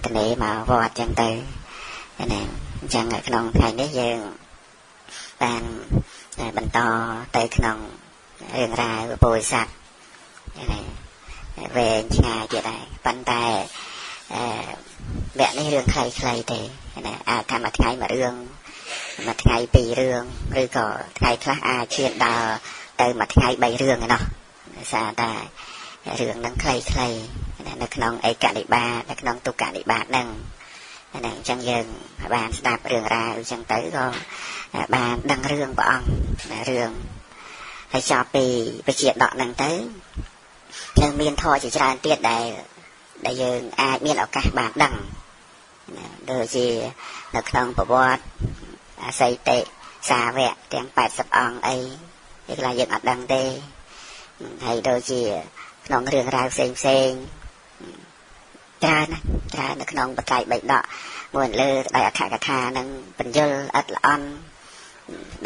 tình ý mà vọt chẳng từ này chẳng ởក្នុងថ្ងៃនេះយើងបានបន្តទៅក្នុងរឿងរ៉ាវពុទ្ធសាសនាវែងឆ្ងាយទៀតដែរប៉ុន្តែវគ្គនេះរឿងខ្លីៗទេណាអាចថាមួយថ្ងៃមួយរឿងមួយថ្ងៃពីររឿងឬក៏ថ្ងៃខ្លះអាចឈានដល់ទៅមួយថ្ងៃ3រឿងឯណោះដោយសារតែរឿងហ្នឹងខ្លីៗនៅក្នុងឯកនិបាតនៅក្នុងទុក្ខនិបាតហ្នឹងអញ្ចឹងយើងបានស្ដាប់រឿងរ៉ាវអញ្ចឹងទៅក៏បានដឹងរឿងព្រះអង្គរឿងហើយចប់ពីវិជាដកហ្នឹងទៅនឹងមានធម៌ជាច្រើនទៀតដែលយើងអាចមានឱកាសបានដឹងដូចជានៅក្នុងប្រវត្តិអសីតិសាវកទាំង80អង្គអីគេខ្លះយើងអត់ដឹងទេហើយដូចជាក្នុងរឿងរ៉ាវផ្សេងច្រើននៅក្នុងបកាយ3ដកមួយលើដោយអត្ថកថានឹងបញ្យលឥតល្អន់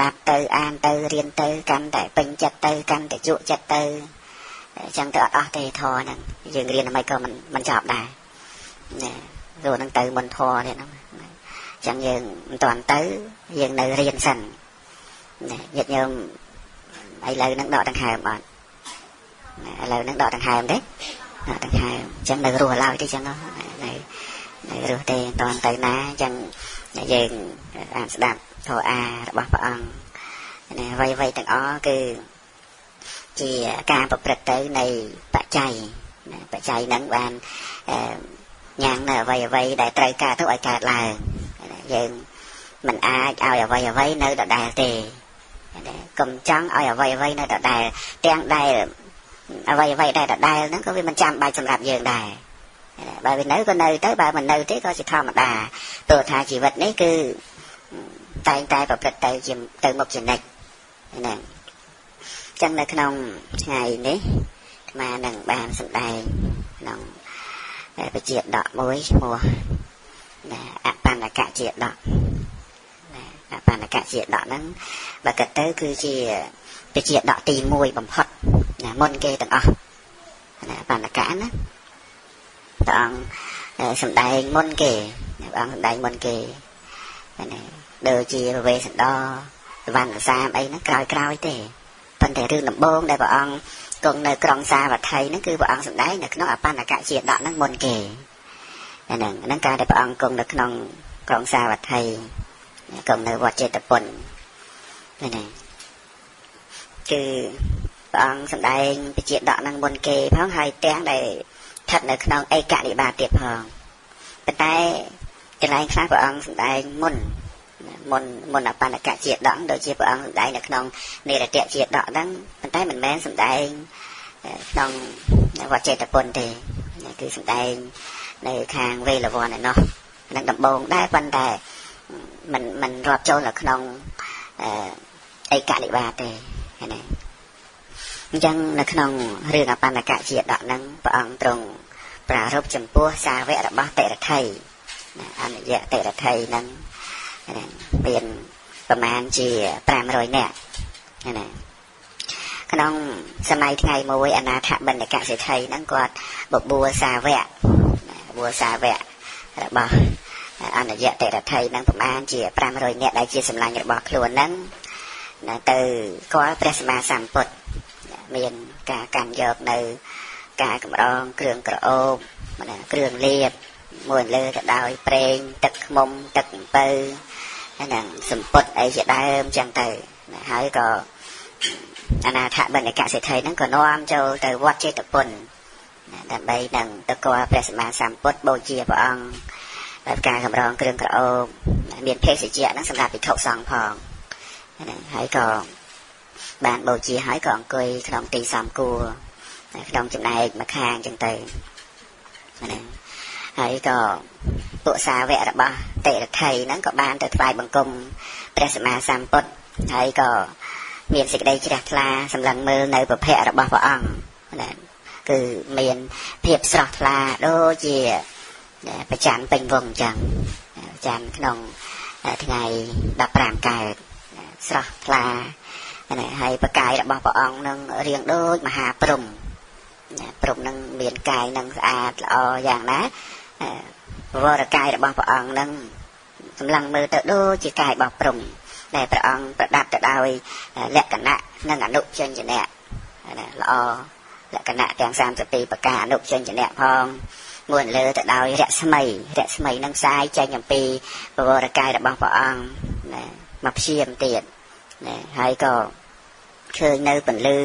ដាប់ទៅអានទៅរៀនទៅកាន់តែពេញចិត្តទៅកាន់តែជក់ចិត្តទៅអញ្ចឹងទៅអត់អស់ទេធរហ្នឹងយើងរៀនអ្វីក៏មិនចប់ដែរណាrồiនឹងទៅមុនធរនេះហ្នឹងអញ្ចឹងយើងមិនតាន់ទៅយើងនៅរៀនសិនណាញាតិញោមឥឡូវហ្នឹងដកដង្ហើមអត់ឥឡូវហ្នឹងដកដង្ហើមទេដកដង្ហើមអញ្ចឹងនៅរស់ឡើយទេអញ្ចឹងនៅរស់ទេមិនតាន់ទៅណាអញ្ចឹងយើងបានស្ដាប់ធម៌អារបស់ព្រះអង្គណាអ្វីទាំងអស់គឺជាការប្រព្រឹត្តទៅនៃបច្ច័យហ្នឹងបានញ៉ាំងនៅអ្វីដែលត្រូវការទៅឲ្យកើតឡើងយើងមិនអាចឲ្យអ្វីនៅដដែលទេកុំចង់ឲ្យអ្វីនៅដដែលទាំងដែលអ្វីដែលដដែលហ្នឹងក៏វាមិនចាំបាច់សម្រាប់យើងដែរបើវានៅក៏នៅទៅបើមិននៅទេក៏ជាធម្មតាព្រោះថាជីវិតនេះគឺតែងតែប្រព្រឹត្តទៅមុខជានិច្ចណាចឹងនៅក្នុងថ្ងៃនេះអាត្មានឹងបានសម្ដែងក្នុងបជាដកមួយឈ្មោះអបណ្ណកជាដកអបណ្ណកជាដកហ្នឹងបើគិតទៅគឺជាបជាដកទី1បំផុតណាមុនគេទាំងអស់ណាអបណ្ណកណាព្រះអង្គសម្ដែងមុនគេព្រះអង្គសម្ដែងមុនគេណាដូចជាវេសន្តរវណ្ណសាមអីហ្នឹងក្រោយទេប៉ុន្តែរឿងដំបូងដែលព្រះអង្គគង់នៅក្រុងសាវត្ថីហ្នឹងគឺព្រះអង្គសម្ដែងនៅក្នុងអបណ្ណកជាដកហ្នឹងមុនគេហ្នឹងការដែលព្រះអង្គគង់នៅក្នុងក្រុងសាវត្ថីគង់នៅវត្តចេតពុនណាគឺព្រះអង្គសម្ដែងបជាដកហ្នឹងមុនគេផងហើយទាំងដែលស្ថិតនៅក្នុងឯកនិបាតទៀតផងប៉ុន្តែកន្លែងខ្លះព្រះអង្គសម្ដែងមុនអបណ្ណកជាដកដូចជាព្រះអង្គសម្ដែងនៅក្នុងនិរតជាដកហ្នឹងប៉ុន្តែមិនមែនសម្ដែងក្នុងវត្តចេតពុនទេគឺសម្ដែងនៅខាងវេលវ័នឯណោះនឹងដំបងដែរប៉ុន្តែមិនរាប់ចូលនៅក្នុងឯកនិបាតទេណាអញ្ចឹងនៅក្នុងរឿងអបណ្ណកជាដកហ្នឹងព្រះអង្គទ្រង់ប្រារព្ធចំពោះសាវករបស់តិរដ្ឋីអនិយតិរដ្ឋីហ្នឹងមានប្រមាណជា500នាក់ណាក្នុងសម័យថ្ងៃមួយអនាថបណ្ឌិកសេដ្ឋីហ្នឹងគាត់បបួលសាវករបស់អនិយតិរដ្ឋីហ្នឹងប្រមាណជា500នាក់ដែលជាសម្លាញ់របស់ខ្លួនហ្នឹងទៅគាត់ព្រះសម្មាសម្ពុទ្ធមានការកាន់យកនៅការកម្រងគ្រឿងក្រអូបគ្រឿងលាបមួយលើក៏ដោយប្រេងទឹកខ្មុំទឹកអំពៅហ្នឹងសម្ពុតអីជាដើមចឹងទៅហើយក៏អនាថបណ្ឌិកសេដ្ឋីហ្នឹងក៏នាំចូលទៅវត្តចេតពុនដើម្បីនឹងទៅគាល់ព្រះសម្មាសម្ពុទ្ធបូជាព្រះអង្គដោយការកម្រងគ្រឿងក្រអូបមានភេសជ្ជៈហ្នឹងសម្រាប់ភិក្ខុសង្ឃផងហើយក៏បានបូជាហើយក៏អង្គុយក្នុងទីសំគួរក្នុងចំណែកមួយខាងចឹងទៅហើយក៏ពួកសាវករបស់តិរដ្ឋីហ្នឹងក៏បានទៅថ្វាយបង្គំព្រះសម្មាសម្ពុទ្ធហើយក៏មានសេចក្តីជ្រះថ្លាសម្លឹងមើលនៅប្រភពរបស់ព្រះអង្គគឺមានភាពស្រស់ថ្លាដូចជាប្រច័នពេញវងចឹងប្រច័នក្នុងថ្ងៃ15កើតស្រស់ថ្លាហើយប្រកាយរបស់ព្រះអង្គនឹងរៀងដូចមហាព្រំនឹងមានកាយនឹងស្អាតល្អយ៉ាងណា វរកាយរបស់ព្រះអង្គនឹងសម្លឹងមើលទៅដូចជាកាយរបស់ព្រំដែលព្រះអង្គប្រដាប់ទៅដោយលក្ខណៈនិងអនុជញ្ញៈល្អលក្ខណៈទាំង32ប្រការអនុជញ្ញៈផងមួយលើទៅដោយរស្មីនឹងផ្សាយចេញអំពីវរកាយរបស់ព្រះអង្គមកព្យាមទៀតហើយក៏ឃើញនៅពន្លឺ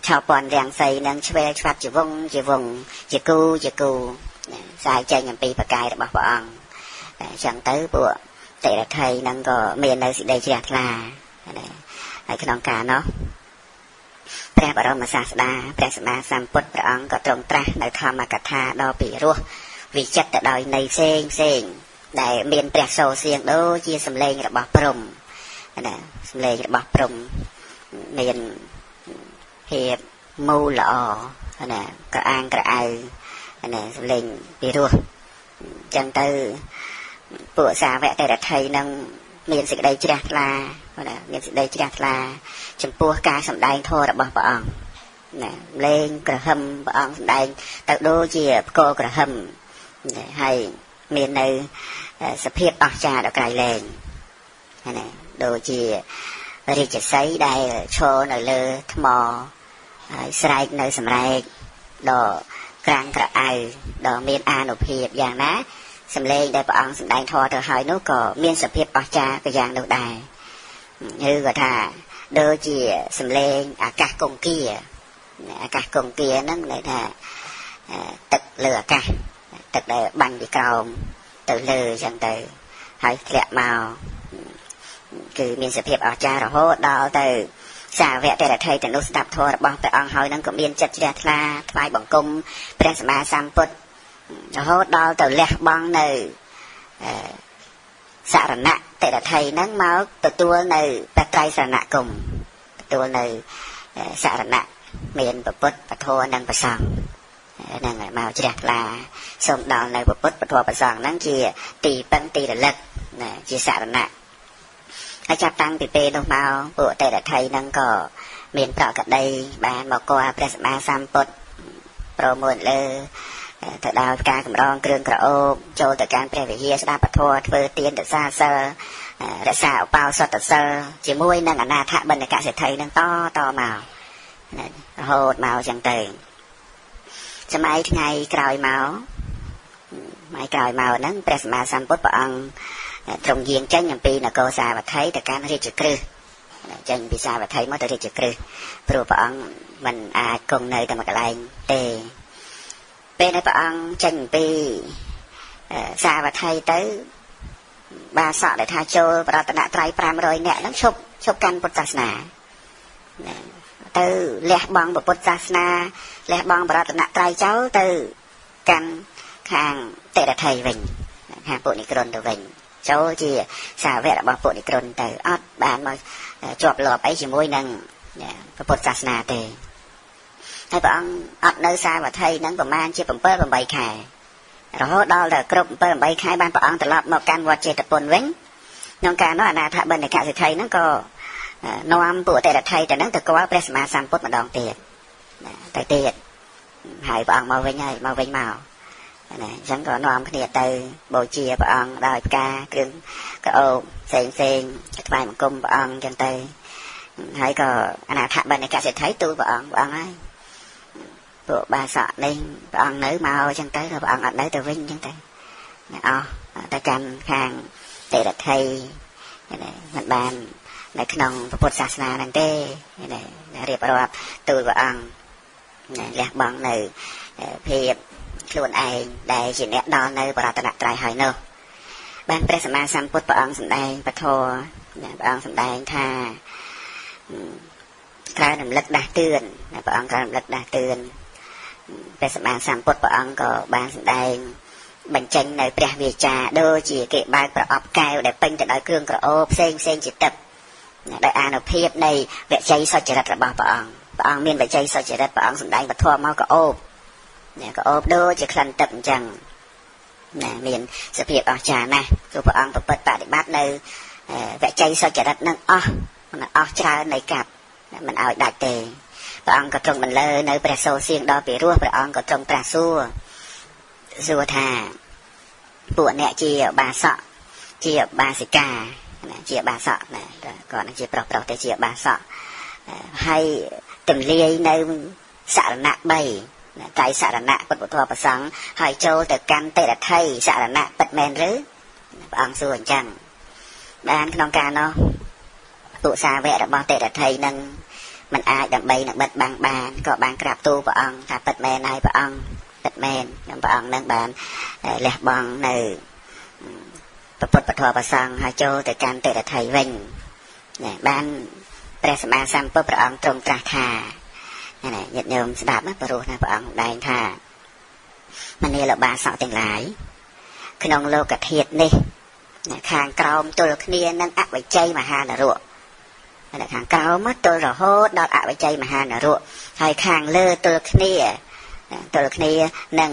ឆោពន់រាំងសីនឹងឆ្វេងឆ្វាត់ជាវងជាគូផ្សាយចេញអំពីប្រកាយរបស់ព្រះអង្គអញ្ចឹងទៅពួកតិរដ្ឋីនឹងក៏មាននៅសេចក្តីជ្រះថ្លាហើយក្នុងការនោះព្រះបរមសាស្តាព្រះសម្មាសម្ពុទ្ធព្រះអង្គក៏ទ្រង់ត្រាស់នៅធម្មកថាដ៏ពិរោះវិចិត្រទៅដោយន័យផ្សេងដែលមានព្រះសូរសៀងដូចជាសម្លេងរបស់ព្រំសម្លេងរបស់ព្រំមានភាពមូលល្អក្រអាងក្រអៅសម្លេងពិរោះអញ្ចឹងទៅពួកសាវកតិរដ្ឋីនឹងមានសេចក្តីជ្រះថ្លាមានសេចក្តីជ្រះថ្លាចំពោះការសម្ដែងធម៌របស់ព្រះអង្គលេងក្រហមព្រះអង្គសម្ដែងទៅដូចជាផ្គរក្រហមហើយមាននៅសភាពអស្ចារ្យដល់ក្រៃលែងដូចជារាជសីដែលឈរនៅលើថ្មហើយស្រែកនៅសម្រែកដ៏ក្រាំងក្រអៅដ៏មានអានុភាពយ៉ាងណាសម្លេងដែលព្រះអង្គសម្ដែងធម៌ទៅហើយនោះក៏មានសភាពអស្ចារ្យក៏យ៉ាងនោះដែរឬក៏ថាដូចជាសម្លេងអាកាសគង្គាហ្នឹងន័យថាទឹកលើអាកាសទឹកដែលបាញ់ពីក្រោមទៅលើអញ្ចឹងទៅហើយធ្លាក់មកគឺមានសភាពអស្ចារ្យរហូតដល់ទៅសាវកតិរដ្ឋីទាំងនោះស្ដាប់ធម៌របស់ព្រះអង្គហើយនឹងក៏មានចិត្តជ្រះថ្លាថ្វាយបង្គំព្រះសម្មាសម្ពុទ្ធរហូតដល់ទៅលះបង់នៅសារណៈតិរដ្ឋីហ្នឹងមកទទួលនៅព្រះត្រៃសរណគមទទួលនៅសារណៈមានពុទ្ធពធនិងប្រសង្ឃហ្នឹងមកជ្រះថ្លាសូមដល់នៅពុទ្ធពធប្រសង្ឃហ្នឹងជាទីពឹងទីរលឹកជាសារណៈហើយចាប់តាំងពីពេលនោះមកពួកតិរដ្ឋីហ្នឹងក៏មានប្រកដីបានមកគាល់ព្រះសម្មាសម្ពុទ្ធប្រមូលលើទៅដល់ការកម្រងគ្រឿងក្រអូបចូលទៅកាន់ព្រះវិហារស្ដាប់ពធធ្វើទានរក្សាសិលរក្សាឧបោសថសិលជាមួយនឹងអនាថបណ្ឌកសិទ្ធិនឹងតមករហូតមកចឹងទៅសម័យថ្ងៃក្រោយមកហ្នឹងព្រះសម្មាសម្ពុទ្ធព្រះអង្គទ្រង់យាងចេញអំពីនគរសាវត្ថីទៅកាន់រាជក្រឹសចេញពីសាវត្ថីមកទៅរាជក្រឹសព្រោះព្រះអង្គមិនអាចគង់នៅតែមួយកន្លែងទេពេលដែលព្រះអង្គចេញពីសាវត្ថីទៅបាសកដែលថាចូលបរតនត្រ័យ500នាក់ហ្នឹងឈប់កាន់ពុទ្ធសាសនាទៅលះបង់ពុទ្ធសាសនាលះបង់បរតនត្រ័យចោលទៅកាន់ខាងតិរដ្ឋីវិញខាងពួកនិក្រុនទៅវិញចូលជាសាវករបស់ពួកនិក្រុនទៅអត់បានមកជាប់លាប់អីជាមួយនឹងពុទ្ធសាសនាទេហើយព្រះអង្គអត់នៅសាវត្ថីហ្នឹងប្រហែលជា7-8 ខែរហូតដល់តែគ្រប់7-8 ខែបានព្រះអង្គត្រឡប់មកកាន់វត្តចេតពុនវិញក្នុងការនោះអនាថបណ្ឌកសិទ្ធិហ្នឹងក៏នាំពួកតិរដ្ឋីទៅហ្នឹងទៅគាល់ព្រះសម្មាសម្ពុទ្ធម្ដងទៀតទៅទៀតហើយព្រះអង្គមកវិញហើយមកវិញមកអញ្ចឹងក៏នាំគ្នាទៅបូជាព្រះអង្គដោយផ្កាគ្រឿងក្រអូបផ្សេងថ្វាយបង្គំព្រះអង្គអញ្ចឹងទៅហើយក៏អនាថបណ្ឌកសិទ្ធិទូលព្រះអង្គហើយពួកបាសកនេះព្រះអង្គនៅមកអញ្ចឹងទៅព្រះអង្គអត់នៅទៅវិញអញ្ចឹងទៅអស់ទៅកាន់ខាងតិរដ្ឋីមិនបាននៅក្នុងពុទ្ធសាសនាហ្នឹងទេរៀបរាប់ទូលព្រះអង្គលះបង់នៅភាពខ្លួនឯងដែលជាអ្នកដល់នៅបរតនត្រ័យហើយនោះបានព្រះសម្មាសម្ពុទ្ធព្រះអង្គសម្ដែងពធព្រះអង្គសម្ដែងថាក្រៅរំលឹកដាស់តឿនព្រះអង្គក្រៅរំលឹកដាស់តឿនព្រះសម្មាសម្ពុទ្ធព្រះអង្គក៏បានសម្ដែងបញ្ចេញនៅព្រះវាចាដូចជាគេបើកប្រអប់កែវដែលពេញទៅដោយគ្រឿងក្រអូបផ្សេងជាទឹកដោយអានុភាពនៃវជ័យសុចរិតរបស់ព្រះអង្គមានវជ័យសុចរិតព្រះអង្គសម្ដែងពធមកក៏អូបដូចជាក្លិនទឹកអញ្ចឹងមានសភាពអស្ចារ្យណាស់គឺព្រះអង្គប្រព្រឹត្តបប្រតិបត្តិនៅវជ័យសុចរិតនឹងអស់ច្រើននៃកាប់មិនឲ្យដាច់ទេព្រះអង្គក៏ទ្រង់បន្លឺនៅព្រះសូរសៀងដល់ពីរោះព្រះអង្គក៏ទ្រង់ត្រាស់សួរថា ពួកអ្នកជាបាសកជាបាសិកាជាបាសកណាគាត់ជាប្រុសទេជាបាសកហើយទម្លាយនៅសរណៈ3កាយសរណៈពុទ្ធពធប្រសង្ឃហើយចូលទៅកាន់តិរដ្ឋីសរណៈពិតមែនឬព្រះអង្គសួរអញ្ចឹងបានក្នុងការនោះពួកសាវករបស់តិរដ្ឋីនឹងមិនអាចដើម្បីនឹងបិទបាំងបានក៏បានក្រាបទូលព្រះអង្គថាពិតមែនហើយព្រះអង្គពិតមែនព្រះអង្គនឹងបានលះបង់នៅពុទ្ធពធប្រសង្ឃហើយចូលទៅកាន់តិរដ្ឋីវិញបានព្រះសម្មាសម្ពុទ្ធព្រះអង្គទ្រង់ត្រាស់ថាញាតិញោមស្ដាប់ណាព្រោះណាព្រះអង្គដែងថាមនាលបាសកទាំងឡាយក្នុងលោកធាតុនេះខាងក្រោមទល់គ្នានឹងអវិជ័យមហានរកខាងក្រោមទល់រហូតដល់អវិជ័យមហានរកហើយខាងលើទល់គ្នានឹង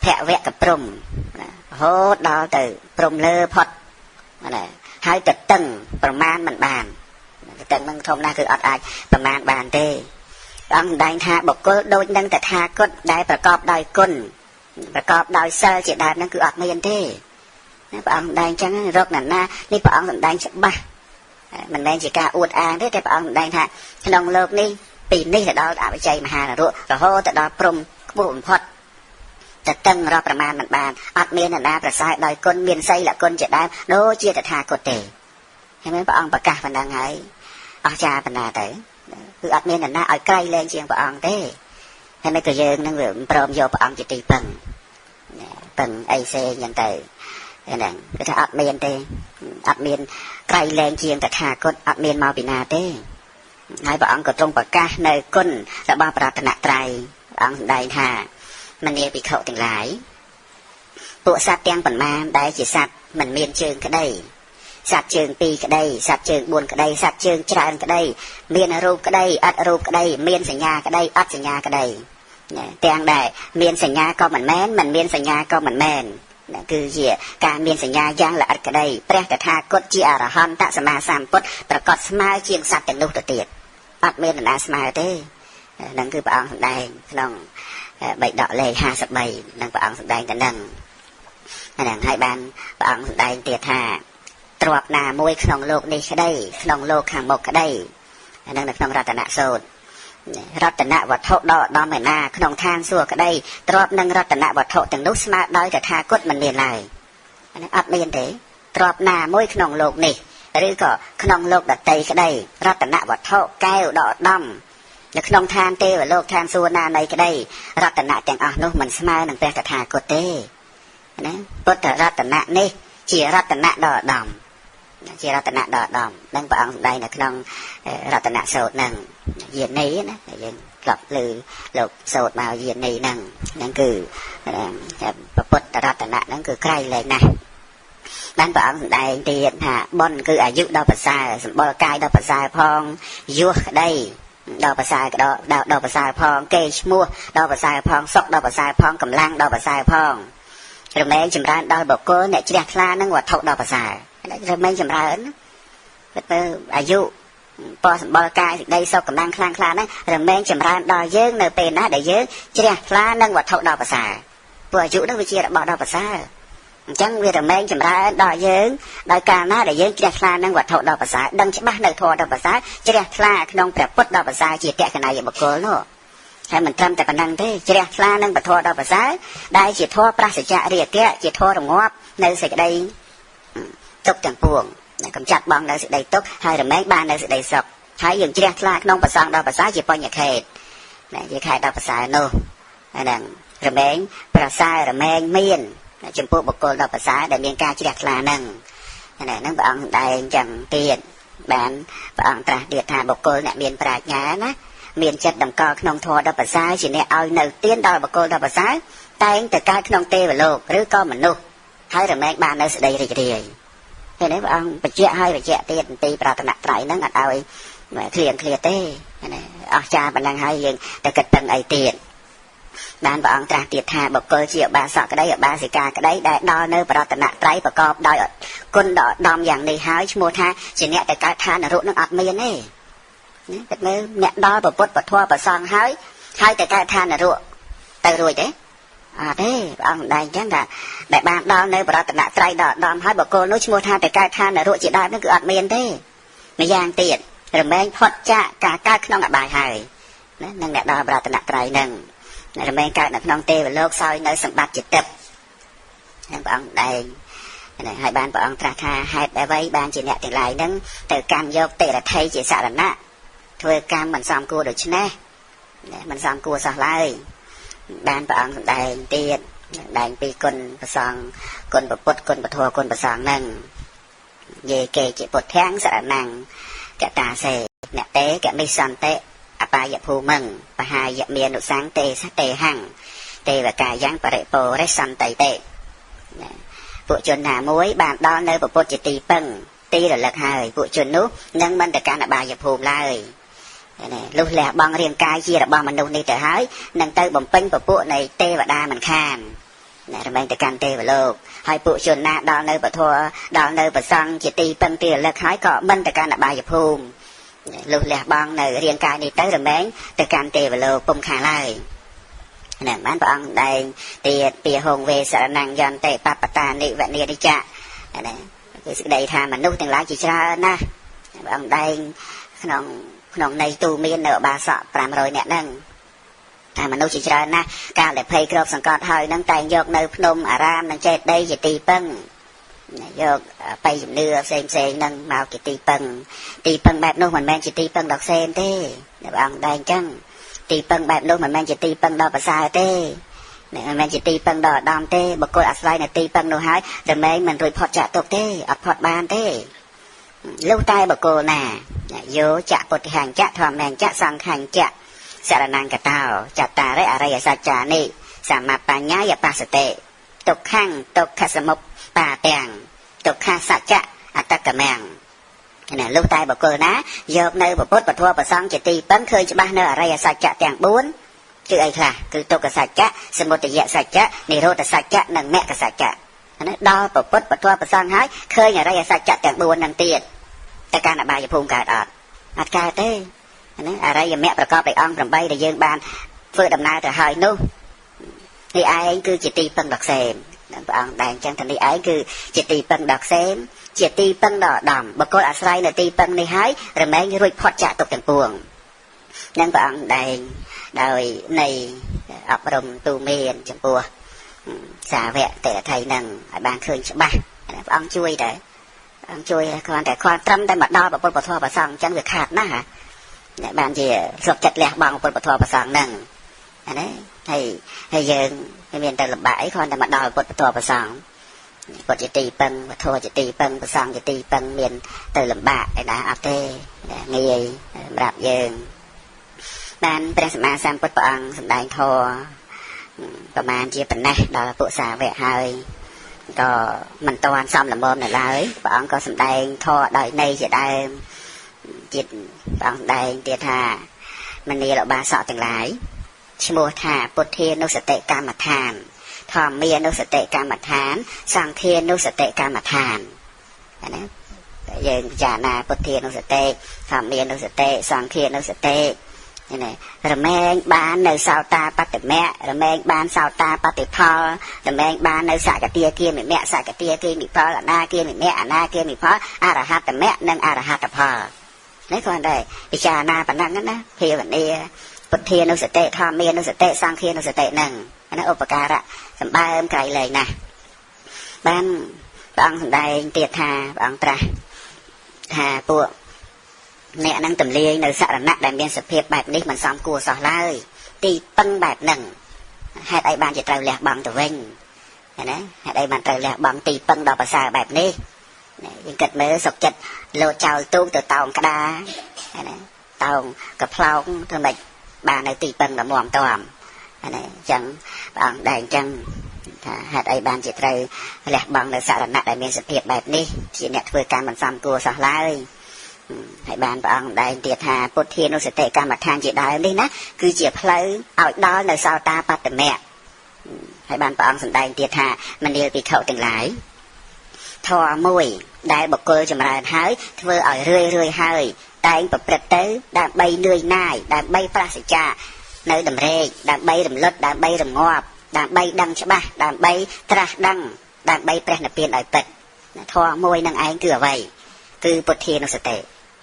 ភវកព្រំរហូតដល់ទៅព្រំលើផុតហើយទៅតឹងប្រមាណមិនបានតឹងនឹងធំណាស់គឺអត់អាចប្រមាណបានទេអង្គដែងថាបុគ្គលដូចនឹងតថាគតដែលប្រកបដោយគុណប្រកបដោយសិលជាដើមហ្នឹងគឺអត់មានទេព្រះអង្គដែងចឹងរកណានេះព្រះអង្គសម្ដែងច្បាស់មិនមែនជាការអួតអាងទេតែព្រះអង្គសម្ដែងថាក្នុងលោកនេះពីនេះទៅដល់អវិជ័យមហានរករហូតទៅដល់ព្រំខ្ពស់បំផុតតែតឹងរាប់ប្រមាណមិនបានអត់មានអ្នកណាប្រសើរដោយគុណមានសីលគុណជាដើមដូចជាតថាគតទេហើយព្រះអង្គប្រកាសប៉ុណ្ណឹងហើយអស្ចារ្យប៉ុណ្ណាទៅគឺអត់មានអ្នកណាឲ្យក្រៃលែងជាងព្រះអង្គទេហើយមិនក៏យើងនឹងវាព្រមយកព្រះអង្គជាទីពឹងអីផ្សេងយ៉ាងទៅហ្នឹងគឺថាអត់មានទេអត់មានក្រៃលែងជាងតថាគតអត់មានមកពីណាទេហើយព្រះអង្គក៏ទ្រង់ប្រកាសនៅគុណរបស់ប្រតនត្រ័យព្រះអង្គសម្ដែងថាមនាលភិក្ខុទាំងឡាយពួកសត្វទាំងប៉ុន្មានដែលជាសត្វមិនមានជើងក្តីសត្វជើង2ក្តីសត្វជើង4ក្តីសត្វជើងច្រើនក្តីមានរូបក្តីអត់រូបក្តីមានសញ្ញាក្តីអត់សញ្ញាក្តីទាំងដែលមានសញ្ញាក៏មិនមែនមិនមានសញ្ញាក៏មិនមែនគឺជាការមានសញ្ញាយ៉ាងល្អិតក្តីព្រះតថាគតជាអរហន្តសម្មាសម្ពុទ្ធប្រកាសស្មើជាងសត្វទាំងនោះទៅទៀតអត់មាននរណាស្មើទេនឹងគឺព្រះអង្គសម្ដែងក្នុងបៃដកលេខ53នឹងព្រះអង្គសម្ដែងទៅនឹងហើយបានព្រះអង្គសម្ដែងទៀតថាទ្រព្យណាមួយក្នុងលោកនេះក្តីក្នុងលោកខាងមុខក្តីនឹងនៅក្នុងរតនសូត្ររតនវត្ថុដ៏ឧត្តមឯណាក្នុងឋានសួគ៌ក្តីទ្រព្យនឹងរតនវត្ថុទាំងនោះស្មើដោយតថាគតមិនមានឡើយអត់មានទេទ្រព្យណាមួយក្នុងលោកនេះឬក៏ក្នុងលោកដតីក្តីរតនវត្ថុកែវដ៏ឧត្តមនៅក្នុងឋានទេវលោកឋានសួគ៌ណានៃក្តីរតនៈទាំងអស់នោះមិនស្មើនឹងព្រះតថាគតទេណាពុទ្ធរតនៈនេះជារតនៈដ៏ឧត្តមជារតនៈដ៏ឧត្តមនឹងព្រះអង្គសម្ដែងនៅក្នុងរតនសូត្រនឹងយានីណាយើងក្លាប់លើលោកសូត្រមកយានីហ្នឹងគឺពុទ្ធរតនៈហ្នឹងគឺក្រៃលែងណាស់បានព្រះអង្គសម្ដែងទៀតថាបុណ្យគឺអាយុដ៏ប្រសើរសម្បុរកាយដ៏ប្រសើរផងយសក្តីដ៏ប្រសើរដ៏ប្រសើរផងកេរ្តិ៍ឈ្មោះដ៏ប្រសើរផងសុខដ៏ប្រសើរផងកម្លាំងដ៏ប្រសើរផងរមែងចម្រើនដល់បុគ្គលអ្នកជ្រះថ្លានឹងវត្ថុដ៏ប្រសើររមែងចម្រើនទៅអាយុពណ៌សម្បុរកាយសេចក្តីសុខកម្លាំងខ្លាំងក្លាហ្នឹងរមែងចម្រើនដល់យើងនៅពេលណាដែលយើងជ្រះថ្លានឹងវត្ថុដ៏ប្រសើរព្រោះអាយុហ្នឹងវាជារបស់ដ៏ប្រសើរអញ្ចឹងវារមែងចម្រើនដល់យើងដោយកាលណាដែលយើងជ្រះថ្លានឹងវត្ថុដ៏ប្រសើរដឹងច្បាស់នៅធម៌ដ៏ប្រសើរជ្រះថ្លាក្នុងព្រះពុទ្ធដ៏ប្រសើរជាតក្កណៃបុគ្គលនោះហើយមិនត្រឹមតែប៉ុណ្្នឹងទេជ្រះថ្លានឹងពធដ៏ប្រសើរដែលជាធម៌ប្រសិជ្ជៈរាគៈជាធម៌រងាប់នៅសេចក្តីទុក្ខទាំងពួងកំចាត់បងនៅសេចក្តីទុក្ខហើយរមែងបាននៅសេចក្តីសុខហើយយើងជ្រះថ្លាក្នុងប្រសងដ៏ប្រសើរជាបញ្ញខេតជាខេតដ៏ប្រសើរនោះហ្នឹងរមែងប្រសើររមែងមានចំពោះបុគ្គលដ៏ប្រសើរដែលមានការជ្រះថ្លាហ្នឹងហ្នឹងព្រះអង្គសម្ដែងចឹងទៀតបានព្រះអង្គត្រាស់ទៀតថាបុគ្គលអ្នកមានប្រាជ្ញាណាមានចិត្តតម្កល់ក្នុងធម៌ដ៏ប្រសើរជាអ្នកឲ្យនៅទានដល់បុគ្គលដ៏ប្រសើរតែងតែកើតក្នុងទេវលោកឬក៏មនុស្សហើយរមែងបាននៅសេចក្តីរីករាយពេលនេះព្រះអង្គបញ្ជាក់ឲ្យបញ្ជាក់ទៀតទីប្រតនត្រ័យហ្នឹងអត់ឲ្យឃ្លៀងឃ្លាទេអស្ចារ្យប៉ុណ្ណឹងហើយយើងតែគិតពឹងអីទៀតបានព្រះអង្គត្រាស់ទៀតថាបុគ្គលជាឧបាសកក្តីឧបាសិកាក្តីដែលដល់នៅប្រតនត្រ័យប្រកបដោយគុណដ៏ឧត្តមយ៉ាងនេះហើយឈ្មោះថាជាអ្នកទៅកើតឋាននរកនឹងអត់មានទេតែមើលអ្នកដល់ពុទ្ធពធប្រសងហើយទៅកើតឋាននរកទៅរួចទេ thế ông đây chắc là đại ban đo nơi bà ta đã trai đỏ đom hai bà cô nói mua tha tại cai than là ruộng chị đai nó cứ ọt miên thế mà giang tiền rồi mấy phật cha cả cái không là bài hài nâng đại đo bà ta đã trai nâng rồi mấy cái là non tê và lốc soi nơi sầm bát chỉ tập ông đây này hai ban ông tra tha hai bé vây ban chỉ nhẹ tiền lại nâng từ cam vô tệ là thay chỉ sợ là nát thôi cam mình xong cua được chứ nè mình xong cua sao lại ban ông đây tiền đại pi con bờ sòng con bờ pốt con bờ thua con bờ sòng nâng về kề chỉ bột tháng sợ nàng cả ta xe nè té cả mi son té ba dập phù mừng và hai dập miền nụ sáng tê sát tê hằng tê và cài giang và rễ bồ rễ son tê tê vụ chuẩn hà muối bàn đo nơi bờ pốt chỉ tì pưng tì là lật hời vụ chuẩn nút nâng mình tất cả là ba dập phù lại lúc lẹ bong riêng cài chia là bong mình nung đi trở hái nâng tới bồng pinh bờ pốt này tê và đa mình khan này rồi mình tất cả tê và lô hai vụ chuẩn na đo nơi bờ thua đo nơi bờ son chỉ tì pưng tì là lật hái cọ mình tất cả là ba dập phù lúc lẹ bong này riêng cài đi tới rồi mấy tất cả tê và lô bung khá lại nè bán bong đây tiệt bìa hồng về sợ năng giòn tệ papata nị vạn nia đi chạ này cái sự đầy thà mà nút từng lá chỉ ra na bong đây nòng này tu miên nợ ba sọ làm rồi nè nâng mà nút chỉ ra na cao để pay crop sòng cọt hơi nâng tay dọc nơi phnom aram nâng chết đây chỉ tì pưng dọc pay dùm nưa xem nâng màu chỉ tì pưng bẹp nút mình men chỉ tì pưng đọc xem thế bong đây chăng tì pưng bẹp nút mình men chỉ tì pưng đo bà sai thế này men chỉ tì pưng đo đom thế bậc cô asai này tì pưng nô hái rồi mấy mình rồi phật trả tục thế phật ban thế lâu tay bậc cô nè vô chạ bột hàng chạ thòm nèn chạ sang hàng chạ sợ năng cả tao chạ ta đấy ở sa chả nị sa ma pa nhá ya pa sate tục khang tục khát sâm pa tèng tục khát sa chạ ta mèng nè lâu tay bậc cô ná dọc nơi bậc bốt bậc thua bậc xong chỉ tì pưng khơi chỉ ba nơi ở sa chạ tèng bốn chứ ai là cứ tục cả sa chạ sâm bột tì sa chạ nị rô ta sa chạ nâng mẹ cả sa chạ đo bậc bốt bậc thua bậc xong hái khơi nhà sa chạ tèng bốn nâng tiền ta can là bài phun cả đọt cài thế ở đây mẹ bà con phải on làm bay để dương ban phơi đầm na từ hơi nu thì ai cứ chỉ ti phân đọt xem ông đàn chân thành đi ấy cứ chỉ ti phân đọt xem chỉ ti phân đọt đầm bà con ở đây là ti phân đi hái rồi mấy rồi phật trả tục tiền buồn nên ông đàn đời này học đồng tu miền chẳng bùa xả vẹn để thầy nằng ban khơi ba ông chui đấy ông chui cònแต่ความtrâmได้มาđo bà bột thua bà sòng chẳng việc hạt na hả bạn gì sụp chặt lẹt bằng bột thua bà sòng nằng đấy thầy giờ miền tây làm bãi còn để mà đo bột thua bà sòng bột chỉ tì pưng bột thua chỉ tì pưng bà sòng chỉ tì pưng miền tây làm bãi đã áp tê nghề đạp giờ bạnเป็นสมาสัมพุทธองค์สำแดงทอประมาณเจียเป็นนะดอปุษาเวหายก็มันตอนซ้ำละเมิมหน่อยเลยบางก็สำแดงทอได้ในจะได้จิตบางได้เดียธามันนี่เราบาสอต่างหลายชโมธาปุเทนุสเตกรรมฐานทอมเมียนุสเตกรรมฐานสังเทนุสเตกรรมฐานนะยังจานาปุเทนุสเตทอมเมียนุสเตสังเทนุสเตnày rồi men bán nơi sao ta bắt được mẹ rồi men bán sao ta bắt được thò rồi men bán nơi xài cái tia kia mẹ xài cái tia kia phò là na kia mẹ na kia phò ra hát là mẹ nên ra hát là phò đấy còn đây cha na bản năng đó thì vấn đề bột thiên nó sẽ tệ thò miên nó sẽ tệ sang thiên nó sẽ tệ nằng nó ốp cả đó sắm ba em cày lời nè ban bằng đây tiệt bằng tra hà buộc mẹ năng tầm lia nơi sợ là nặng đại miền sập hiệp bạch đi mình xong cua sò lai tì păng bạch nằng hai đại ban chỉ trời lẹt bằng từ vinh đấy hai đại ban trời lẹt bằng tì păng đỏ bà xà bạch đi những kịch mới sọc chật lô chào tu từ tàu cả đá tàu cặp phao thường bạch bà này tì păng là mồm tòm chẳng bằng đại chẳng hai đại ban chỉ trời lẹt bằng nơi sợ là nặng đại miền sập hiệp bạch đi chỉ nhặt vừa can mình xong cua sò lai hãy bàn bằng đại tiệt hà bột thiên nó sẽ tệ cả mặt than chỉ đại đi nè cứ chỉ lấy ở đó là sao ta bắt được mẹ hãy bàn bằng sẵn đại tiệt hà mình đều bị khẩu từng lái thò mùi đại bậc cô cho mà hái vừa ở rươi hơi đại bậc bật tới đàn bay lười nai đàn bay plastica nơi đầm rê đàn bay đầm lật đàn bay đầm ngọt ដើម្បីដឹងច្បាស់ដើម្បីត្រាស់ដឹងដើម្បីព្រះនិព្វានឲ្យពិតធម៌មួយនឹងឯងគឺអ្វីគឺពុទ្ធានុសតិ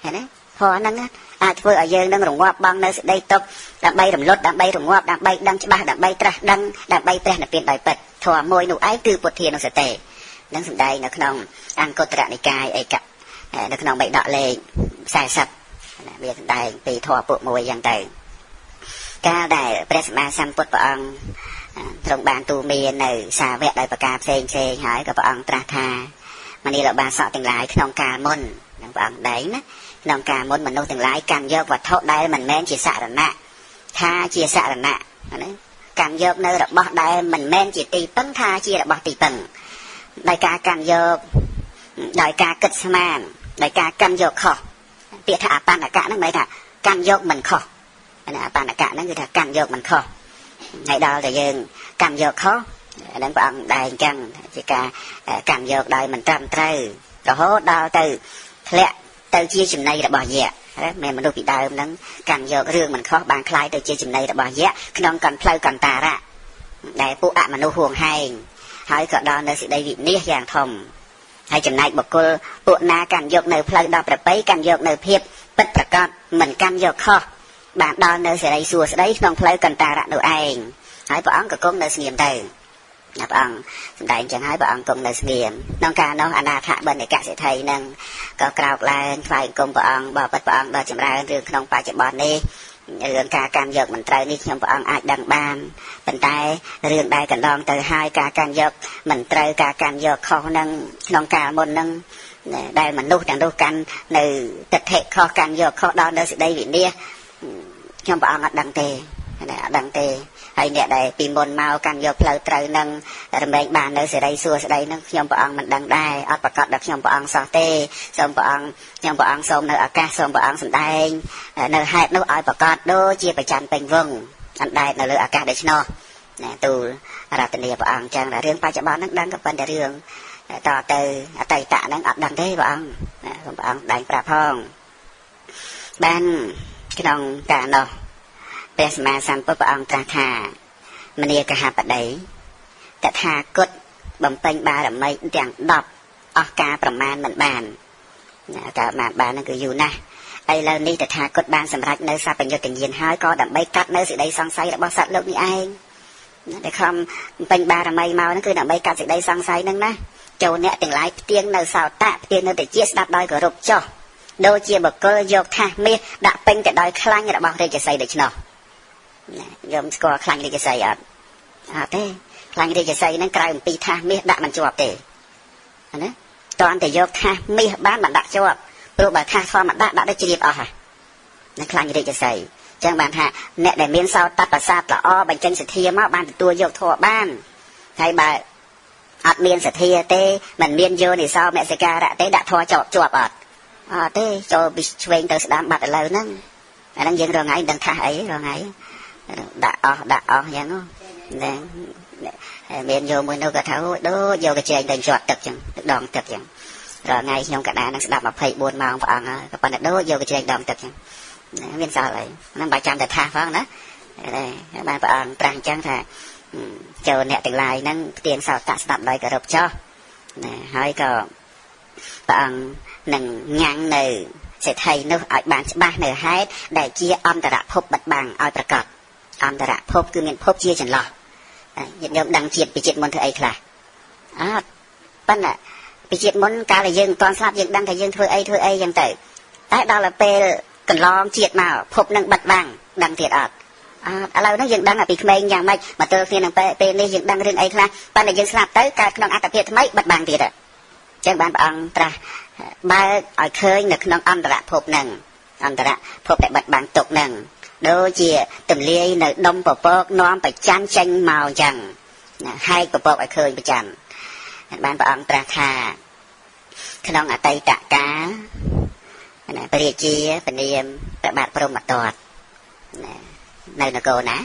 ឃើញទេធម៌ហ្នឹងអាចធ្វើឲ្យយើងនឹងរងាប់បងនៅសេចក្តីទុក្ខដើម្បីរំលត់ដើម្បីរងាប់ដើម្បីដឹងច្បាស់ដើម្បីត្រាស់ដឹងដើម្បីព្រះនិព្វានដោយពិតធម៌មួយនោះឯងគឺពុទ្ធានុសតិនឹងសម្ដែងនៅក្នុងអង្គត្រនិកាយឯកនៅក្នុងបិដកលេខ40វាសម្ដែងពីធម៌ពួកមួយយ៉ាងទៅកាលដែលព្រះសម្មាសម្ពុទ្ធព្រះអង្គទ្រង់បានទូមាននៅសាវកដោយប្រការផ្សេងហើយក៏ព្រះអង្គត្រាស់ថាមនីលបាសកទាំងឡាយក្នុងកាលមុននឹងព្រះអង្គដែងណាក្នុងកាលមុនមនុស្សទាំងឡាយកាន់យកវត្ថុដែលមិនមែនជាសរណៈថាជាសរណៈណាកាន់យកនៅរបស់ដែលមិនមែនជាទីពឹងថាជារបស់ទីពឹងដោយការកាន់យកដោយការគិតស្មានដោយការកាន់យកខុសពាក្យថាអបណ្ណកៈហ្នឹងន័យថាកាន់យកមិនខុសអបណ្ណកៈហ្នឹងគឺថាកាន់យកមិនខុសហើយដល់តែយើងកាន់យកខុសហ្នឹងព្រះអង្គដែរអញ្ចឹងជាការកាន់យកដោយមិនត្រឹមត្រូវរហូតដល់ទៅធ្លាក់ទៅជាចំណីរបស់យៈមែនមនុស្សពីដើមហ្នឹងកាន់យករឿងមិនខុសបានคล้ายទៅជាចំណីរបស់យៈក្នុងកណ្ផ្លូវកន្តារៈដែលពួកអមនុស្សហួងហែងហើយក៏ដល់នៅសេចក្តីវិនិច្ឆ័យយ៉ាងធំហើយចំណែកបុគ្គលពួកណាកាន់យកនៅផ្លូវដល់ប្រពៃកាន់យកនៅភាពពិតប្រាកដមិនកាន់យកខុសបានដល់នៅសេរីសួស្តីក្នុងផ្លូវកន្តារៈនោះឯងហើយព្រះអង្គក៏គង់នៅស្ងៀមទៅព្រះអង្គសម្ដែងចឹងហើយព្រះអង្គគង់នៅស្ងៀមក្នុងការនោះអនាថបណ្ឌិកសិទ្ធិនឹងក៏ក្រោកឡើងថ្វាយគុំព្រះអង្គបបិទ្ធព្រះអង្គដល់ចម្រើនរឿងក្នុងបច្ចុប្បន្ននេះរឿងការកាន់យកមិនត្រូវនេះខ្ញុំព្រះអង្គអាចដឹងបានប៉ុន្តែរឿងដែលកន្លងទៅហើយការកាន់យកមិនត្រូវការកាន់យកខុសនឹងក្នុងកាលមុននឹងដែលមនុស្សទាំងនោះកាន់នៅទិដ្ឋិខុសកាន់យកខុសដល់នៅសេចក្តីវិនិច្ឆ័យខ្ញុំព្រះអង្គអត់ដឹងទេអត់ដឹងទេហើយអ្នកដែលពីមុនមកកាន់យកផ្លូវត្រូវនឹងរមែងបាននៅសេរីសួស្តីនឹងខ្ញុំព្រះអង្គមិនដឹងដែរអត់ប្រកាសដល់ខ្ញុំព្រះអង្គសោះទេសូមព្រះអង្គខ្ញុំព្រះអង្គសូមនៅឱកាសសូមព្រះអង្គសម្ដែងនៅហេតុនោះឲ្យប្រកាសដូចជាប្រច័ណ្ឌពេញវងអណ្ដែតនៅលើឱកាសដូច្នោះណាទូលរតនាព្រះអង្គចឹងរឿងបច្ចុប្បន្នហ្នឹងដឹងក៏ប៉ុន្តែរឿងតទៅអតីតហ្នឹងអត់ដឹងទេព្រះអង្គសូមព្រះអង្គដែងប្រាប់ផងបានក្នុងការនោះព្រះសម្មាសម្ពុទ្ធព្រះអង្គត្រាស់ថាមនីកហបតីតថាគតបំពេញបារមីទាំង10អស់ការប្រមាណមិនបានការបានហ្នឹងគឺយូរណាស់ឥឡូវនេះតថាគតបានសម្រេចនៅសัพពញ្ញុតញ្ញាណហើយក៏ដើម្បីកាត់នៅសេចក្តីសង្ស័យរបស់សត្វលោកនេះឯងដែលខំបំពេញបារមីមកហ្នឹងគឺដើម្បីកាត់សេចក្តីសង្ស័យហ្នឹងណាចូលអ្នកទាំងឡាយផ្ទៀងនៅសោតៈផ្ទៀងនៅតិចស្ដាប់ដោយគោរពចុះដូចជាបុគ្គលយកថាសមាសដាក់ពេញទៅដោយខ្លាញ់របស់រាជសីដូច្នោះយកស្គាល់ខ្លាញ់រាជសីអត់ទេខ្លាញ់រាជសីហ្នឹងក្រៅអំពីថាសមាសដាក់មិនជាប់ទេណាតើតែយកថាសមាសបានមិនដាក់ជាប់ព្រោះបើថាសធម្មតាដាក់ទៅជ្រាបអស់ហើយណាខ្លាញ់រាជសីអញ្ចឹងបានថាអ្នកដែលមានសោតតប្រសាទល្អបញ្ចេញសទ្ធាមកបានទទួលយកធម៌បានហើយបើអត់មានសទ្ធាទេមិនមានយោនិសោមសិការៈទេដាក់ធម៌ជាប់អត់ទេចូលពីឆ្វេងទៅស្ដាំបាត់ឥឡូវហ្នឹងអាហ្នឹងយើងរងថ្ងៃដឹងថាអីរងថ្ងៃដាក់អស់យ៉ាងនោះមានយកមួយនោះក៏ថាដូចយកកញ្ចែងទៅជាប់ទឹកចឹងដងទឹកចឹងរងថ្ងៃខ្ញុំកដានឹងស្ដាប់24ម៉ោងព្រះអង្គក៏ប៉ុន្តែដូចយកកញ្ចែងដងទឹកចឹងមានសល់អីហ្នឹងបើចាំតែថាផងណាបានព្រះអង្គត្រាស់អញ្ចឹងថាចូលអ្នកទាំងឡាយហ្នឹងផ្ទៀងសោតៈស្ដាប់ដោយគោរពចុះហើយក៏ព្រះអង្គនឹងញ៉ាំងនៅសេដ្ឋីនោះឲ្យបានច្បាស់នៅហេតុដែលជាអន្តរភពបិទបាំងឲ្យប្រកបអន្តរភពគឺមានភពជាចន្លោះញាតិញោមដឹងជាតិពីជាតិមុនធ្វើអីខ្លះអត់ប៉ុន្តែពីជាតិមុនកាលដែលយើងមិនទាន់ស្លាប់យើងដឹងថាយើងធ្វើអីយ៉ាងទៅតែដល់ទៅពេលកន្លងជាតិមកភពនឹងបិទបាំងដឹងទៀតអត់ឥឡូវនេះយើងដឹងពីក្មេងយ៉ាងម៉េចមកទល់គ្នានឹងពេលនេះយើងដឹងរឿងអីខ្លះប៉ុន្តែយើងស្លាប់ទៅកើតក្នុងអត្តភាពថ្មីបិទបាំងទៀតចឹងបានព្រះអង្គត្រាស់បើកឲ្យឃើញនៅក្នុងអន្តរភពនឹងអន្តរភពដែលបិទបាំងទុកនឹងដូចជាទម្លាយនៅដុំពពកនាំប្រច័នចេញមកអញ្ចឹងហែកពពកឲ្យឃើញប្រច័នបានព្រះអង្គត្រាស់ថាក្នុងអតីតកាលព្រះរាជាពនាមព្រះបាទព្រហ្មទត្តនៅនគរណា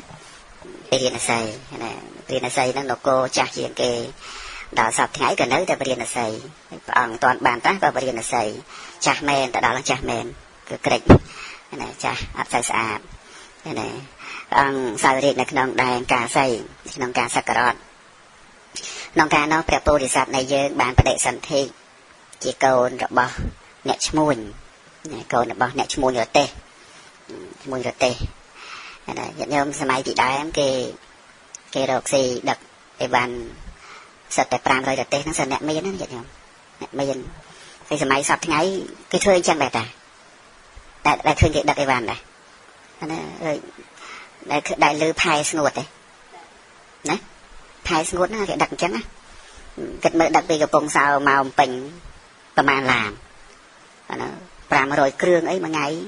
ព្រះរាណសីព្រះរាណសីនឹងនគរចាស់ជាងគេដល់សប្តាហ៍ថ្ងៃក៏នៅតែព្រះរាណសីព្រះអង្គតាន់បានត្រាស់ក៏ព្រះរាណសីចាស់មែនទៅដល់ចាស់មែនគឺក្រិចចាស់អត់សូវស្អាត sao riêng là nông đàn cả xây nông cả sắc cỏ nông cả nó bè bồ đề sát này dương bàn bè sanh thi chỉ cồn rồi bỏ nẹt muôn cồn rồi bỏ nẹt muôn rồi tê muôn rồi tê nhận nhôm xem ai bị đá em cái độc gì đập cái bàn sạch tại pram rồi tê nó sạch nẹt miên nó nhận nhôm nẹt miên cái xem ai sắp thế ấy cái thuê chân bẹt à đại thuê cái đặt cái bàn này đại lư phai ngột đấy nè phai ngột nó cái đặt chắn á cái mơ đặt về cái bông sao màu bìnhประมาณ làm nó pram rồi kêu ấy mà ngày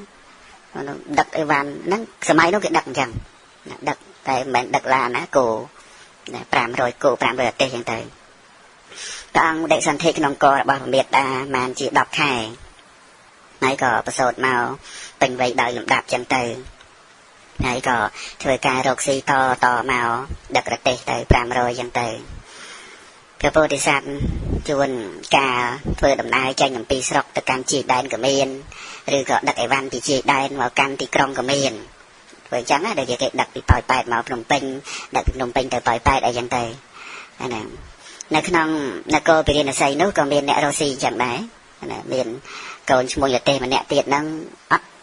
nó đặt cái bàn nó xem ai nó cái đặt chẳng đặt tại mình đặt là nó cổ pram rồi cổ pram rồi tê hiện tại đang đại sản thị cái nông cò bảo biệt mà chỉ đọc khai này cóประสบ màu bình vậy đời lụm đạp chân từ này có thời ca rộc xì to màu đặc đặc tê tới pram rồi chân từ cái bồ đề sát chuồn ca thời đầm nai tranh nhầm pi sọc từ can chỉ đan của miền rồi có đặc cái văn thì chỉ đan vào can thì krong của miền với trắng á để cái đặc bị pòi pẹt màu Phnom Penh đặc Phnom Penh từ pòi pẹt ở chân từ này nè khăn nè cô bị điên là say nước còn miền nè rosi chẳng đấy miền còn mua giờ tê mà nè tiệt năng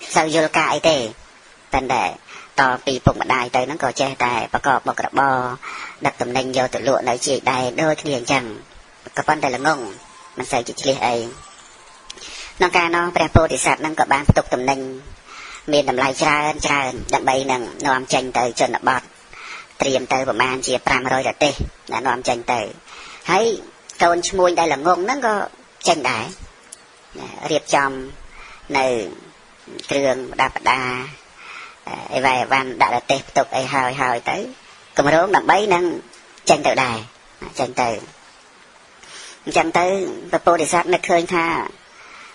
sao vô cài tê tên để to pi phục mà đài tới nó có che tài và có bọc cặp bò đặt tầm nành vô tự lụa nói chị đài đôi khi liền chẳng các con đây là ngông mình sẽ chỉ liệt ấy nó ca nó bè bồ thì sạt năng có bán tục tầm nành miền đầm lai tràn đậm bay nằng nòm tranh tới chân bọt tiềm tới của man chia pram rồi là tê đã nòm tranh tới thấy con mua đây là ngông nó có tranh đài riệp chom nơi trường đạp đà vài van đã tê tục ấy hơi tới còn mà đốn đậm bấy năng tranh từ đài tranh tới và bồ đề sát nó khơi tha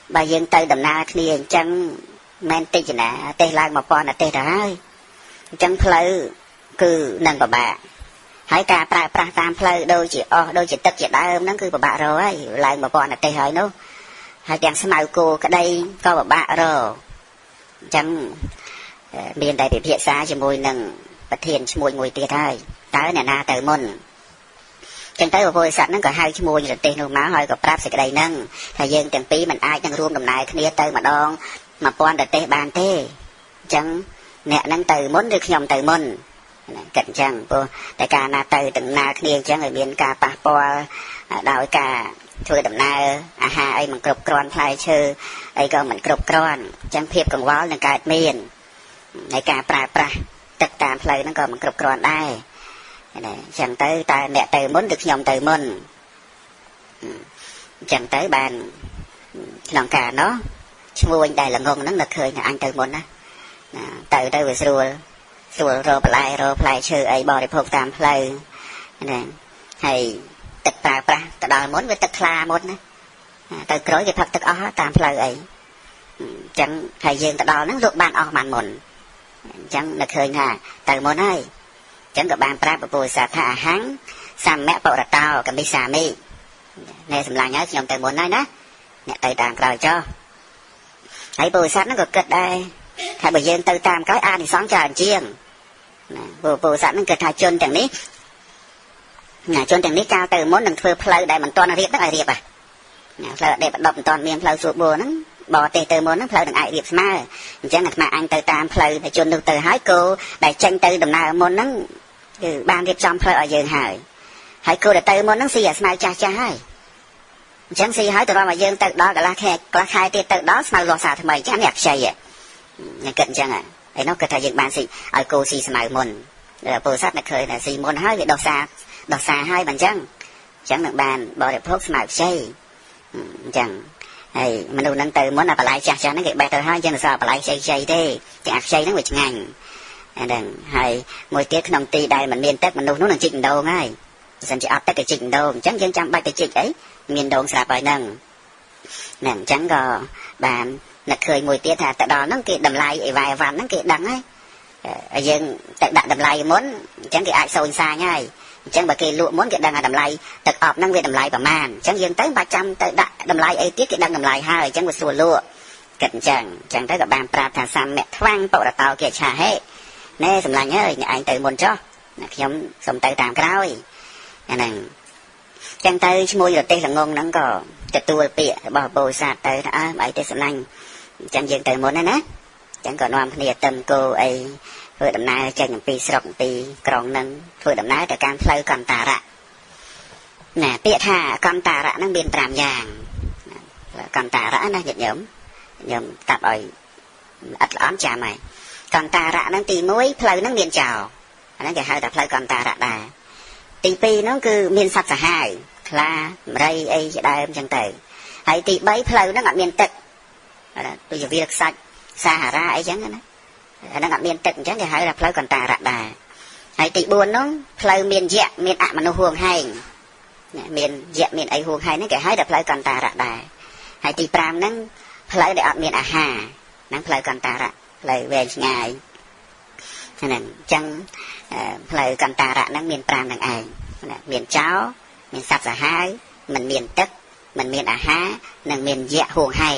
bà dân tới đầm na kia chẳng men tê chỉ nè tê lại một con là tê rồi chẳng phơi cứ nâng bà hãy cả pra tam phơi đôi chỉ tất chỉ đá nó cứ bà rồi lại một con là tê hơi nó hai chẳng xem màu cô cái đây có bà rồi chẳng miền đại biểu hiện xa cho môi nâng bật thiền môi ngồi tiệt thôi tới nè na từ môn chẳng tới vô sẵn nó có hai cái môi rồi tên máu hơi có prap sẽ cái đây nâng thời gian tiền phí mình ai đang rùm đầm này kia tới mà đón mà quan đặt tê bàn tê chẳng nè nâng từ muốn được nhom từ môn cạnh chẳng vô tại cả na từ từng na kia chẳng ở miền cả pa po đào cả thôi đầm na ha ấy mình cột cron play chơi ấy có mình cột cron chẳng phép còn vó là cái miềnในการปราตัดตามเพลย์นั่นก็มันกรบกรอนได้ฉันเตยตาแม่เตยม้วนดึกยอมเตยม้วนฉันเตยบานหลังกาเนาะช่วยได้ละงงนั่นละเคยนะอันเตยม้วนนะเตยไปรัวโรปลายชื่อไอ้บริโภคตามเพลย์นะให้ตัดปราตัดดอยม้วนไปตัดคลาม้วนนะเตยกร้อยไปพักตัดอ้อตามเพลย์ไอ้ฉันให้ยืนตัดดอยนั่งลุกบานออกมันหมดchẳng là khơi nha từ môn ơi chẳng có bàn prap bồi sạt hạ háng sam mẹ bậu đặt tao cầm đi xà mi nè sầm lại nhớ nhom từ môn này đó nè từ đàn rồi cho hãy bồi sạt nó cực cực đây thay bởi dân từ tam cái an thì sáng tràn chiêng bồi sạt nó cực thay chôn chẳng ní chôn chẳng ní cao từ môn đừng phơi phơi đây mình toàn là riệp đó ai riệp à để bắt động toàn miền phơi sụp bùa nó bỏ tê từ môn nó phơi đừng ai điệp mà chẳng là mà anh từ tam phơi để chôn được từ hái cô để tranh từ đầm nào môn nó từ ban điệp trong phơi ở dương hái cô để từ môn nó xì mà cha hay chẳng xì hái từ đó mà dương từ đó là khai tê từ đó mà lo xả thì mày chẳng đẹp chơi vậy nhà cận chẳng à ấy nó cứ thay dựng ban xì ở cô xì mà môn rồi bồ sát là khơi là xì môn hái bị đọt xa hai bàn chẳng được bàn bỏ đẹp thuốc mà chơi chẳng hay mình đâu nâng từ muốn là bà lại chả nó cái bài từ hai chân là sao bà lại chơi thế chả chơi nó bị ngành hay mỗi tiết nông ti đây mình miền tết mình đâu nó là chỉnh đâu ngay dần chỉ áp tất cái chỉnh đâu chẳng dân trăm bài cái chỉnh ấy miền đông sạp bài nâng nè chẳng có bạn là khơi mỗi tiết hà tại đó nó cái đầm lai vài ván nó cái đắng ấy dân tại đặt đầm lai muốn chẳng cái ai sâu xa nhai chẳng bà kia lụa muốn cái đằng đầm lai tật ọp năng về đầm lai bà man chẳng dừng tới 300 tới đầm lai ấy tiết cái đằng đầm lai hai chẳng có xua lụa cận chẳng tới gặp bàn prap thà sam mẹ thoang bậu là tao kia trà hết nè sầm lạnh ơi anh từ muôn cho nhóm sầm từ tạm cái đôi nè chẳng từ môi rồi tê là ngon nắng cóจะตัวเปียบ่โบสาเตยนะไอ้เตสนังจังยังเตยหมดนะจังก่อนวางพเนียเติมโกไอ้เพื่อดำนาจังปีสองปีกรองนั้นเพื่อดำนาแต่การเพลย์กันตาระน่ะเปียท่ากันตาระนั่งเบียนตามอย่างกันตาระนะหยุดหย่มตัดอ่อยอัดล้อมจ่าใหม่กันตาระนั่งตีมุ้ยเพลย์นั่งเบียนเจ้าอันนั้นจะให้แต่เพลย์กันตาระได้ตีปีนั่นคือเมียนสัตว์สหายคลาไรไอ้จะได้จังเตยไอ้ตีใบเพลย์นั่งกับเมียนตึกตัวอยู่วิรักษัตซาหาราไอ้จังนะนั่งกับเมียนตึกจังจะให้แต่เพลย์กันตาระได้ไอ้ตีบุญน้องเพลย์เมียนเยะเมียนอะมันห่วงให้เมียนเยะเมียนไอ้ห่วงให้นั่นแกให้แต่เพลย์กันตาระได้ไอ้ตีปรามนั่งเพลย์ได้อดเมียนอาหานั่งเพลย์กันตาระเพลย์เวงง่ายนั่นจังเพลย์กันตาระนั่งเมียนปรามนั่งไอ้เมียนเจ้าเมียนสับสหายมันเมียนตึกมันเมียนอาหานั่งเมียนเยะห่วงให้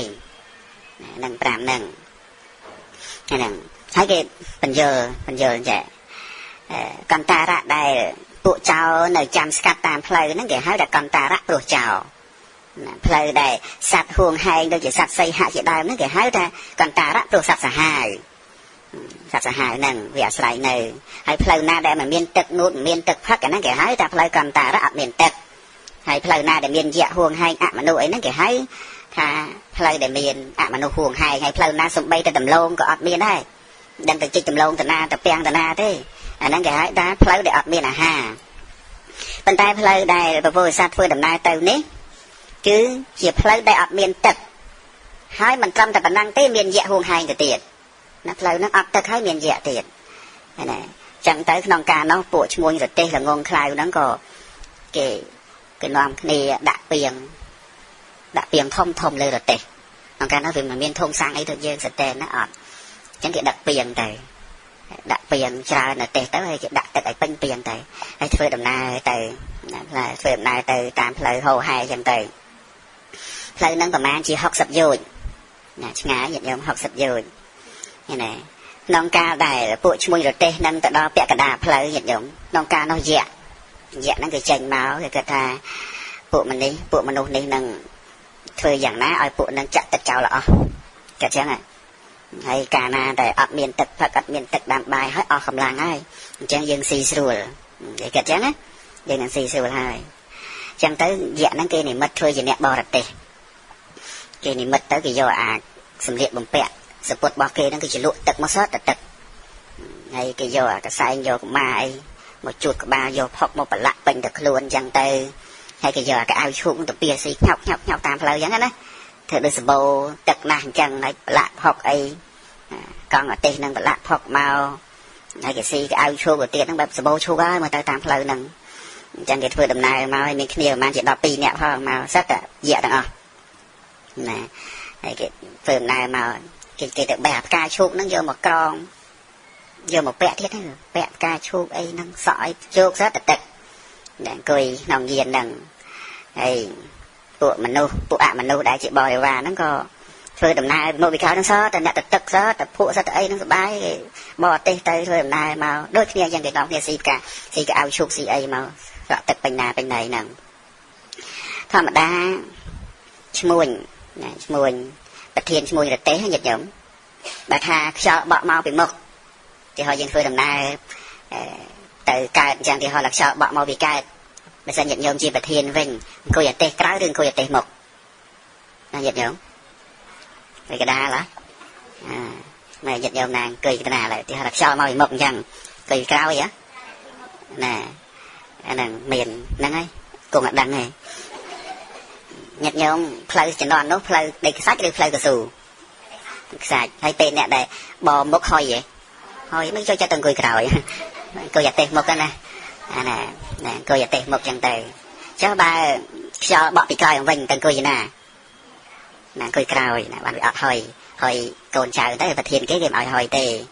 นั่งปรามนั่งนั่งให้แกเป็นเยอะจะกันตาระได้ปุเจ้าในจำสกัดตามเพลย์นั่นแกให้แต่กันตาระปุเจ้าเพลย์ได้สัตว์ห่วงให้โดยจะสัตว์ใส่หาจะได้นั่นแกให้แต่กันตาระปุสับสหายสับสหายนั่งเวียสไลเนอร์ให้เพลย์หน้าได้มันเมียนตึกนู่นเมียนตึกพักกันนั่นแกให้แต่เพลย์กันตาระเมียนตึกให้เพลย์หน้าได้เมียนเยะห่วงให้อะมันดูไอ้นั่นแกให้ถ้าเพลย์ได้เมียนอะมันดูห่วงให้เพลย์หน้าสมบัยแต่ดำลงก็อดเมียนได้ดังแต่จิตดำลงแต่หน้าแต่เปียงแต่หน้าที่อันนั้นแกให้ได้เพลย์ได้อดเมียนอาหาเป็นแต่เพลย์ได้ประโยชน์สัตว์เพื่อดำนาเต่านี้คือเกี่ยวเพลย์ได้อดเมียนตึกให้มันกำแต่ปนังที่เมียนเยะห่วงให้แต่เตียดนักเพลย์นักอัดตึกให้เมียนเยะเตียดนี่จังแต่น้องการน้องปวดชมวยแต่เตะละงงคลายนั้นก็เกน้องนี่ดักเปียงทอมเลยแต่เตะน้องการน้องถึงมันเมียนทงสร้างไอ้ตัวเยินสเตนนักอัดจังเกดักเปียงแต่ดักเปียงชาแต่เตะแต่ให้ดักแต่ไอ้เป็นเปียงแต่ไอ้เพื่อดำนาแต่làเพื่อดำนาแต่ตามเพลย์โฮไฮจังแต่เพลย์นั้นประมาณchỉ học sập dồiง่ายอย่างเดียวhọc sập dồiนี่แหละน้องกาได้ปวดช่วยรถเตะนั่งแต่ดอเปียกระดาษเพลย์อย่างเดียวน้องกาน้องเยะนั่งคือเจงเมาคือก็ท่าปวดมันนี้ปวดมนุษย์นี้นั่งเธออย่างนั้นเอาปวดนั่งจัดตัดเจ้าละจัดเจ้าไงให้การนาแต่อัดเมียนตึกพักอัดเมียนตึกดำใบให้ออกกำลังให้จังยังซีสูลđểจัดเจ้านะยังซีสูลให้จังtớiเยะนั่งเกนี่มัดเธอจะเนี่ยบอรัดเตะเกนี่มัดtớiกี่โยสำเร็จบ่มเปะสปอร์ตบอลเกนั่นคือจะลุตึกมาซอดตึกไอ้กี่โยก็ใส่โยก็มาไอ้một chuột baโยพกmộtบลักเป็นตึกล้วนจังเตยให้กี่โยก็เอาชุบตัวเปียสีเหาตามเพลย์อย่างนั้นนะเธอดูสโบตึกนางจังไอ้บลักพกไอ้กองเตะนั่งบลักพกมาไอ้กี่สีก็เอาชุบตัวเตี้ยนั่งแบบสโบชุบไว้มาตามเพลย์นั่งจังเกิดเพื่อดำนายมาให้มีขี้เหนียวมาจะดอกปีเนี่ยพอมาสักอะเยอะต่างนะไอ้เกิดเพื่อดำนายมาเกิดแบบกาชุบนั่งโยmộtกองโยmộtแปะthiếtนั่นแปะกาชุบไอ้นั่งสอยชุบrấtตึกđể cười nòng nghiền đằngไอ้ปวดมันนูปวดมันนูได้chị bòi và nó cóเพื่อดำนายโนบิเขาทั้งซอแต่เนี่ยตึกซอแต่ผู้ซอแต่ไอ้นั่งสบายบอเตะเตยเพื่อดำนายมาโดยที่ยังเกิดน้องเนี่ยสีกะเอาชุบสีไอ้มาตึกเป็นนาเป็นไหนนั่งธรรมดาชมวยประเทียนชมวยระเต้ให้หยุดหย่มบาทาชอบบอกเมาเป็นหมกที่họยังเพื่อดำนาtừการจังที่họหลักชอบบอกเมาbịการbây giờหยุดหย่มจีประเทียนวิ่งcôอย่าเตะกล้าเรื่องcôอย่าเตะหมกนั่นหยุดหย่มไปกระดาละmàหยุดหย่มนางcườiกระดาเลยที่họหลักชอบเมาbịหมกจังcườiกล้าvậy nè nàng miền năng ấy cùng là đằng này nhật nhôm play chỉ non nó play đây cái sách đây play cái sù sạch hay tên nè đây bò mốc hoi vậy hoi mới cho từng cười cào cô giặt tiền một cái nè nè cô giặt tiền một chân tề cho ba cho bọ bị coi vinh từng cười gì nè cười cào nè bạn bị hoi cồn chào tới vật thiên cái game hoi tề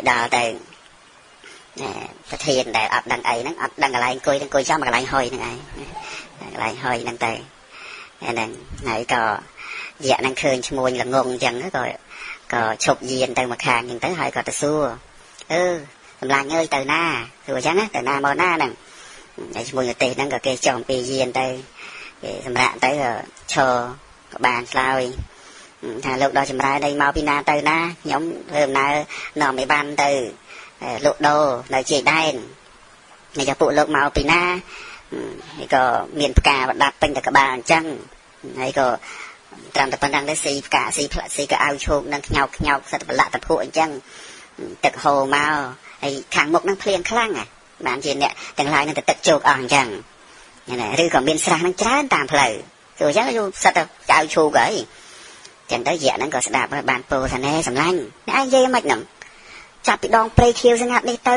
đào tềประเทศแต่อัดดังไอ้นั่งอัดดังอะไรคุยชอบมาอะไรหอยนั่งไงอะไรหอยนั่งเตยนั่งไหนก็เยอะนั่งคืนชมวยละงงจังก็ชกเย็นเตยมาคางยังเตยหอยก็ตะซัว សម្លាញ់អើយទៅណាគឺអញ្ចឹងណាទៅណាមកណាហ្នឹងហើយជាមួយប្រទេសហ្នឹងក៏គេចង់ពីយានទៅគេសម្រាប់ទៅឈរក៏បានឆ្លើយថាលោកដល់ចម្រើនđâyមកពីណាទៅណាខ្ញុំធ្វើដំណើរនាំឲ្យបានទៅលក់ដូរនៅជាយដែននេះចាពួកលោកមកពីណានេះក៏មានផ្កាបដាប់ពេញតែក្បាលអញ្ចឹងហើយក៏ត្រឹមតែប៉ុណ្្នឹងទេស៊ីផ្កាស៊ីផ្លាក់ស៊ីក៏ឲ្យឈោកនឹងខ្ញោកសិតប្រឡាក់តភក់អញ្ចឹងទឹកហូរមកហើយខាងមុខហ្នឹងភ្លៀងខ្លាំងបានជាអ្នកទាំងឡាយនឹងទៅទឹកជោកអស់អញ្ចឹងឬក៏មានស្រះហ្នឹងច្រើនតាមផ្លូវគឺអញ្ចឹងយូរសិតតែឲ្យឈោកហើយចឹងទៅយៈហ្នឹងក៏ស្ដាប់បានពោលថាណែសម្លាញ់អ្នកឯងនិយាយមិនហ្នឹងចាប់ពីដងព្រៃខៀវស្ងាត់នេះទៅ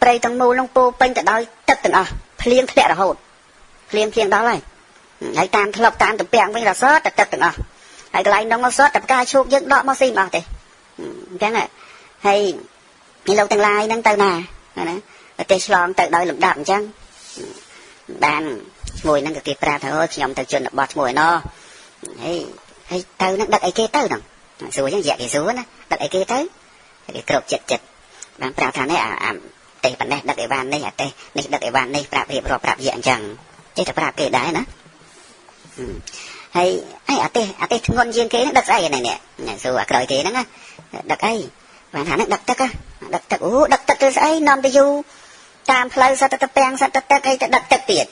ព្រៃទាំងមូលហ្នឹងពោពេញទៅដោយទឹកទាំងអស់ភ្លៀងធ្លាក់រហូតភ្លៀងដល់ហើយតាមធ្លុកតាមតំពាំងវិញរសតតែទឹកទាំងអស់ហើយកន្លែងហ្នឹងមកសតតែផ្កាឈូកយើងដកមកស៊ីមកទេអញ្ចឹងហើយនេះលោកទាំងឡាយហ្នឹងទៅណាប្រទេសឆ្លងទៅដោយលំដាប់អញ្ចឹងបានឈ្មោះហ្នឹងក៏គេប្រាប់ថាអូខ្ញុំទៅជនបទឈ្មោះឯណោះហើយទៅហ្នឹងដឹកអីគេទៅហ្នឹងសួរអញ្ចឹងយៈគេសួរណាដឹកអីគេទៅគេគ្រប់ចិត្តបានប្រាប់ថានេះអាទេប៉ុណ្ណេះដឹកអីវ៉ាន់នេះអាទេនេះដឹកអីវ៉ាន់នេះប្រាប់រៀបរាប់ប្រាប់យៈអញ្ចឹងចេះតែប្រាប់គេដែរណាហើយអាទេធ្ងន់ជាងគេហ្នឹងដឹកស្អីនេះសួរអាក្រោយគេហ្នឹងដឹកអីបានថាហ្នឹងដឹកទឹកដឹកទឹកទៅស្អីនាំទៅយូរតាមផ្លូវសត្វទៅពាំងសត្វទៅទឹកអីទៅដឹកទឹកទៀត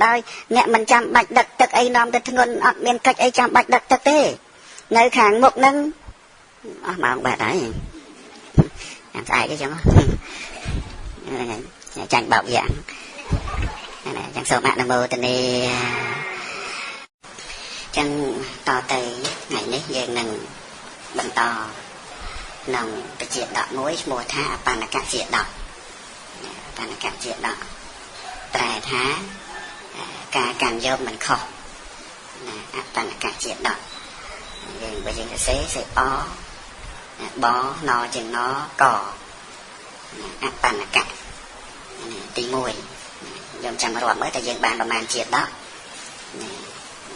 ដោយអ្នកមិនចាំបាច់ដឹកទឹកអីនាំទៅធ្ងន់អត់មានកិច្ចអីចាំបាច់ដឹកទឹកទេនៅខាងមុខហ្នឹងអស់ម៉ោងបាត់ហើយចាំស្អែកទេចឹងចាញ់បោកយ៉ាងចឹងសូមអនុមោទនាចឹងតទៅថ្ងៃនេះយើងនឹងបន្តក្នុងបជាដកមួយឈ្មោះថាអបណ្ណកជាដកបណ្ណកជាដកប្រែថាការកាន់យកមិនខុសអបណ្ណកជាដកយើងបើយើងសរសេរអបណជាងណកអបណ្ណកទី1យើងចាំរាប់មើលតែយើងបានប្រមាណជាដក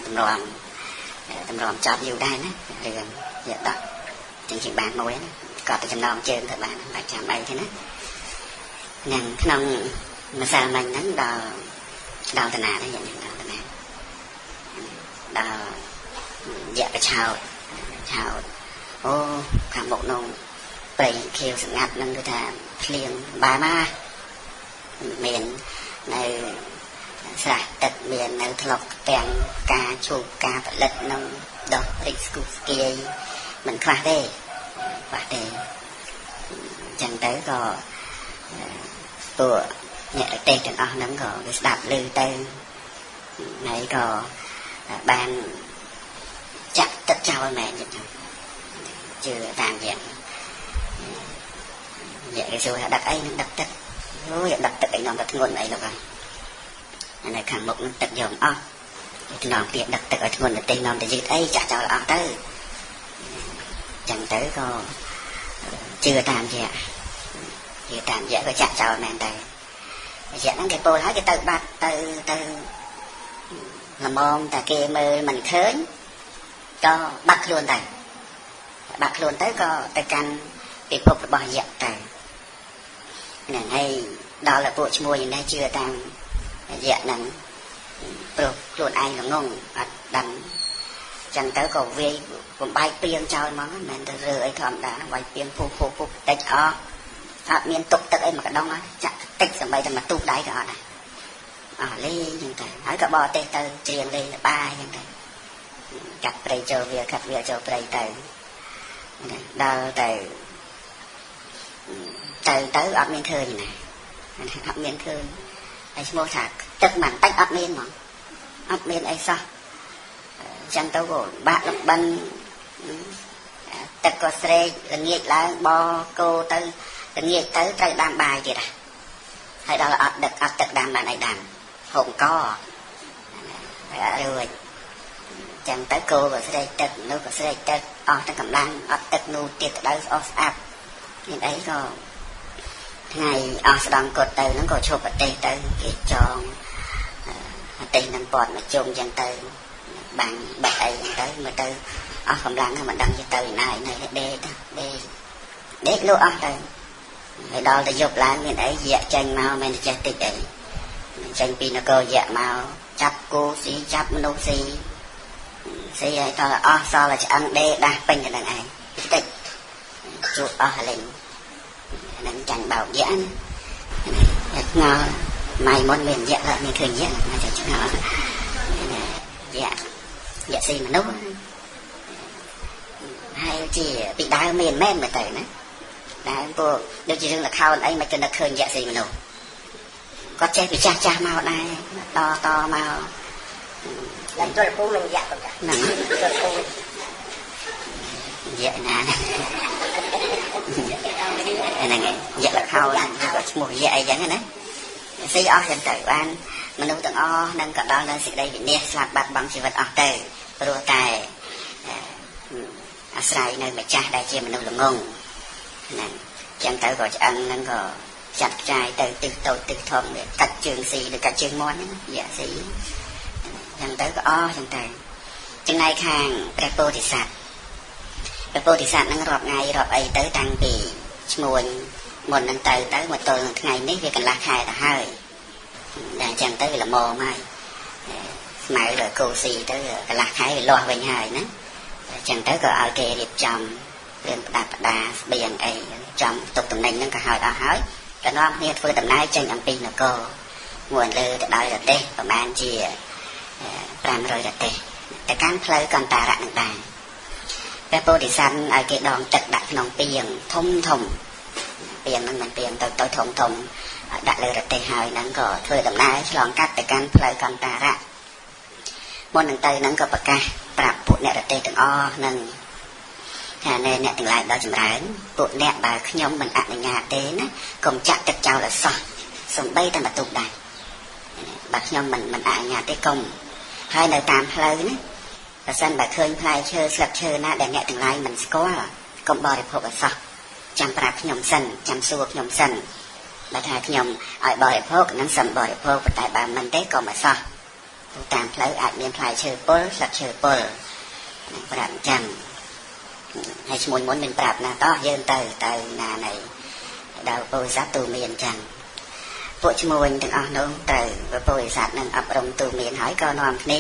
តម្រាំចប់យូរដែរណារឿងជាដកជាងបានមួយណាក៏ទៅចំណងជើងទៅបានបាច់ចាំអីទេណានឹងក្នុងម្សិលមិញហ្នឹងដល់តាណាដែរយ៉ាងដល់តាណាដល់យៈបឆោតអូខាងមុខនោះព្រៃខៀវស្ងាត់ហ្នឹងគឺថាភ្លៀងបែមកមាននៅស្រះទឹកមាននៅធ្លុកទាំងការជូបការផលិតក្នុងដោះរិចស្គូស្គីមិនខ្វះទេចឹងទៅក៏ពួកអ្នកប្រទេសទាំងអស់ហ្នឹងក៏វាស្ដាប់ឮទៅហើយក៏បានចាក់ទឹកចោលមែនចឹងជឿតាមយ៉ាងនិយាយគេសួរថាដឹកអីនឹងដឹកទឹកអូយដឹកទឹកអីនាំទៅធ្ងន់អីលោកហើយនៅខាងមុខនឹងទឹកយកអស់ក្នុងទៀតដឹកទឹកឲ្យធ្ងន់ទៅនាំទៅយឺតអីចាក់ចោលអស់ទៅចឹងទៅក៏ជឿតាមយៈក៏ចាក់ចោលមែនតែយៈហ្នឹងគេពោលហើយគេទៅបាត់ទៅល្មមតែគេមើលមិនឃើញក៏បាត់ខ្លួនទៅក៏ទៅកាន់ពិភពរបស់យៈទៅហ្នឹងហើយដល់តែពួកឈ្មោះយ៉ាងនេះជឿតាមយៈហ្នឹងព្រោះខ្លួនឯងល្ងងអត់ដឹងចឹងទៅក៏វាយបំបែកព្រៀងចោលហ្មងមិនមែនទៅរើអីធម្មតាវាយព្រៀងពុះតិចអស់អត់មានទុកទឹកអីមួយកដុងចាក់តិចសម្បីតែមកទូកដៃក៏អត់ដែរអស់លេងចឹងទៅហើយក៏បរទេសទៅច្រៀងលេងល្បាយចឹងទៅកាត់ព្រៃចូលវាកាត់វាចូលព្រៃទៅដល់ទៅអត់មានឃើញណាអត់មានឃើញហើយឈ្មោះថាទឹកមិនតិចអត់មានហ្មងអត់មានអីសោះចឹងទៅក៏បាក់លបិនទឹកក៏ស្រេកល្ងាចឡើងបកោទៅល្ងាចទៅត្រូវដាំបាយទៀតហើយដល់អត់ទឹកដាំបានអីដាំហូបកហើយអត់រួចចឹងទៅគោក៏ស្រេកទឹកនោះក៏ស្រេកទឹកអស់ទាំងកម្លាំងអត់ទឹកនោះទៀតទៅអស់ស្អាប់មានអីក៏ថ្ងៃអស់ស្ដងគាត់ទៅហ្នឹងក៏ឈប់ប្រទេសទៅគេចងប្រទេសនឹងពត់មកជុំចឹងទៅបាំងបាក់អីចឹងទៅមើលទៅអស់កម្លាំងហ្នឹងមិនដឹងទៅណានៅដេកលក់អស់ទៅ ហើយដល់ទៅយប់ឡើងមានអីយៈចេញមកមិនចេះតិចអីចេញពីនគរយៈមកចាប់គោស៊ីចាប់មនុស្សស៊ីស៊ីឲ្យតអស់សល់តែឆ្អឹងដេដាស់ពេញទៅនឹងឯងតិចជួបអស់លេងនឹងចាញ់បោកយៈណាឆ្ងល់ម៉ៃមុនមានយៈមានឃើញយៈណាចេះឆ្ងល់យៈស៊ីមនុស្សហើយជាពីដើមមានមែនមើលទៅណាដើមពួកដូចជារឿងល្ខោនអីមិនទៅនឹកឃើញយៈស៊ីមនុស្សគាត់ចេះពីចាស់ចាស់មកដែរតមកឡើងចូលពូមិនយៈគាត់ហ្នឹងចូលពូយៈណាហ្នឹងយៈល្ខោនគាត់ឈ្មោះយៈអីចឹងណាស៊ីអស់ចឹងទៅបានមនុស្សទាំងអស់នឹងក៏ដល់នៅសេចក្តីវិនាសស្លាប់បាត់បង់ជីវិតអស់ទៅព្រោះតែអាស្រ័យនៅម្ចាស់ដែលជាមនុស្សល្ងងហ្នឹងចឹងទៅក៏ឆ្អឹងហ្នឹងក៏ចាត់ចាយទៅទិសតូចទិសធំកាច់ជើងស៊ីឬកាច់ជើងមាន់ហ្នឹងយៈស៊ីចឹងទៅក៏អស់ចឹងទៅចំណែកខាងព្រះពោធិសត្វហ្នឹងរាប់ថ្ងៃរាប់អីទៅតាំងពីឈ្មោះមុនហ្នឹងទៅមកទល់នឹងថ្ងៃនេះវាកន្លះខែទៅហើយតែអញ្ចឹងទៅវាល្មមហើយស្មៅលើគោស៊ីទៅកន្លះខែវាលាស់វិញហើយណាអញ្ចឹងទៅក៏ឲ្យគេរៀបចំរឿងផ្ដាស្បៀងអីចំទុកតំណែងហ្នឹងក៏ហើយអស់ហើយក៏នាំគ្នាធ្វើដំណើរចេញអំពីនគរមួយលើទៅដល់រទេសប្រហែលជា500រទេសទៅកាន់ផ្លូវកន្តរៈនឹងដែរព្រះពោធិសត្វឲ្យគេដងទឹកដាក់ក្នុងពាងធំពាងហ្នឹងមិនពាងទៅធំដាក់លើរទេសហើយហ្នឹងក៏ធ្វើដំណើរឆ្លងកាត់ទៅកាន់ផ្លូវកន្តរៈមុននឹងទៅហ្នឹងក៏ប្រកាសប្រាប់ពួកអ្នករទេសទាំងអស់ហ្នឹងថាអ្នកទាំងឡាយដល់ចម្រើនពួកអ្នកបើខ្ញុំមិនអនុញ្ញាតទេណាកុំចាក់ទឹកចោលឲ្យសោះសំបីតែបន្ទុកដែរបើខ្ញុំមិនអនុញ្ញាតទេកុំហើយនៅតាមផ្លូវណាបើសិនបើឃើញផ្លែឈើស្លឹកឈើណាដែលអ្នកទាំងឡាយមិនស្គាល់កុំបរិភោគឲ្យសោះចាំប្រាប់ខ្ញុំសិនចាំសួរខ្ញុំសិនបើថាខ្ញុំឲ្យបរិភោគនឹងសឹមបរិភោគប៉ុន្តែបើមិនទេកុំឲ្យសោះតាមផ្លូវអាចមានផ្លែឈើពុលស្លឹកឈើពុលប្រាប់អញ្ចឹងហើយឈ្មោះមុនមានប្រាប់ណាតោះយើងទៅណានៃដល់ពោធិសត្វទូមានអញ្ចឹងពួកឈ្មោះទាំងអស់នោះត្រូវពោធិសត្វនឹងអប់រំទូមានហើយក៏នាំគ្នា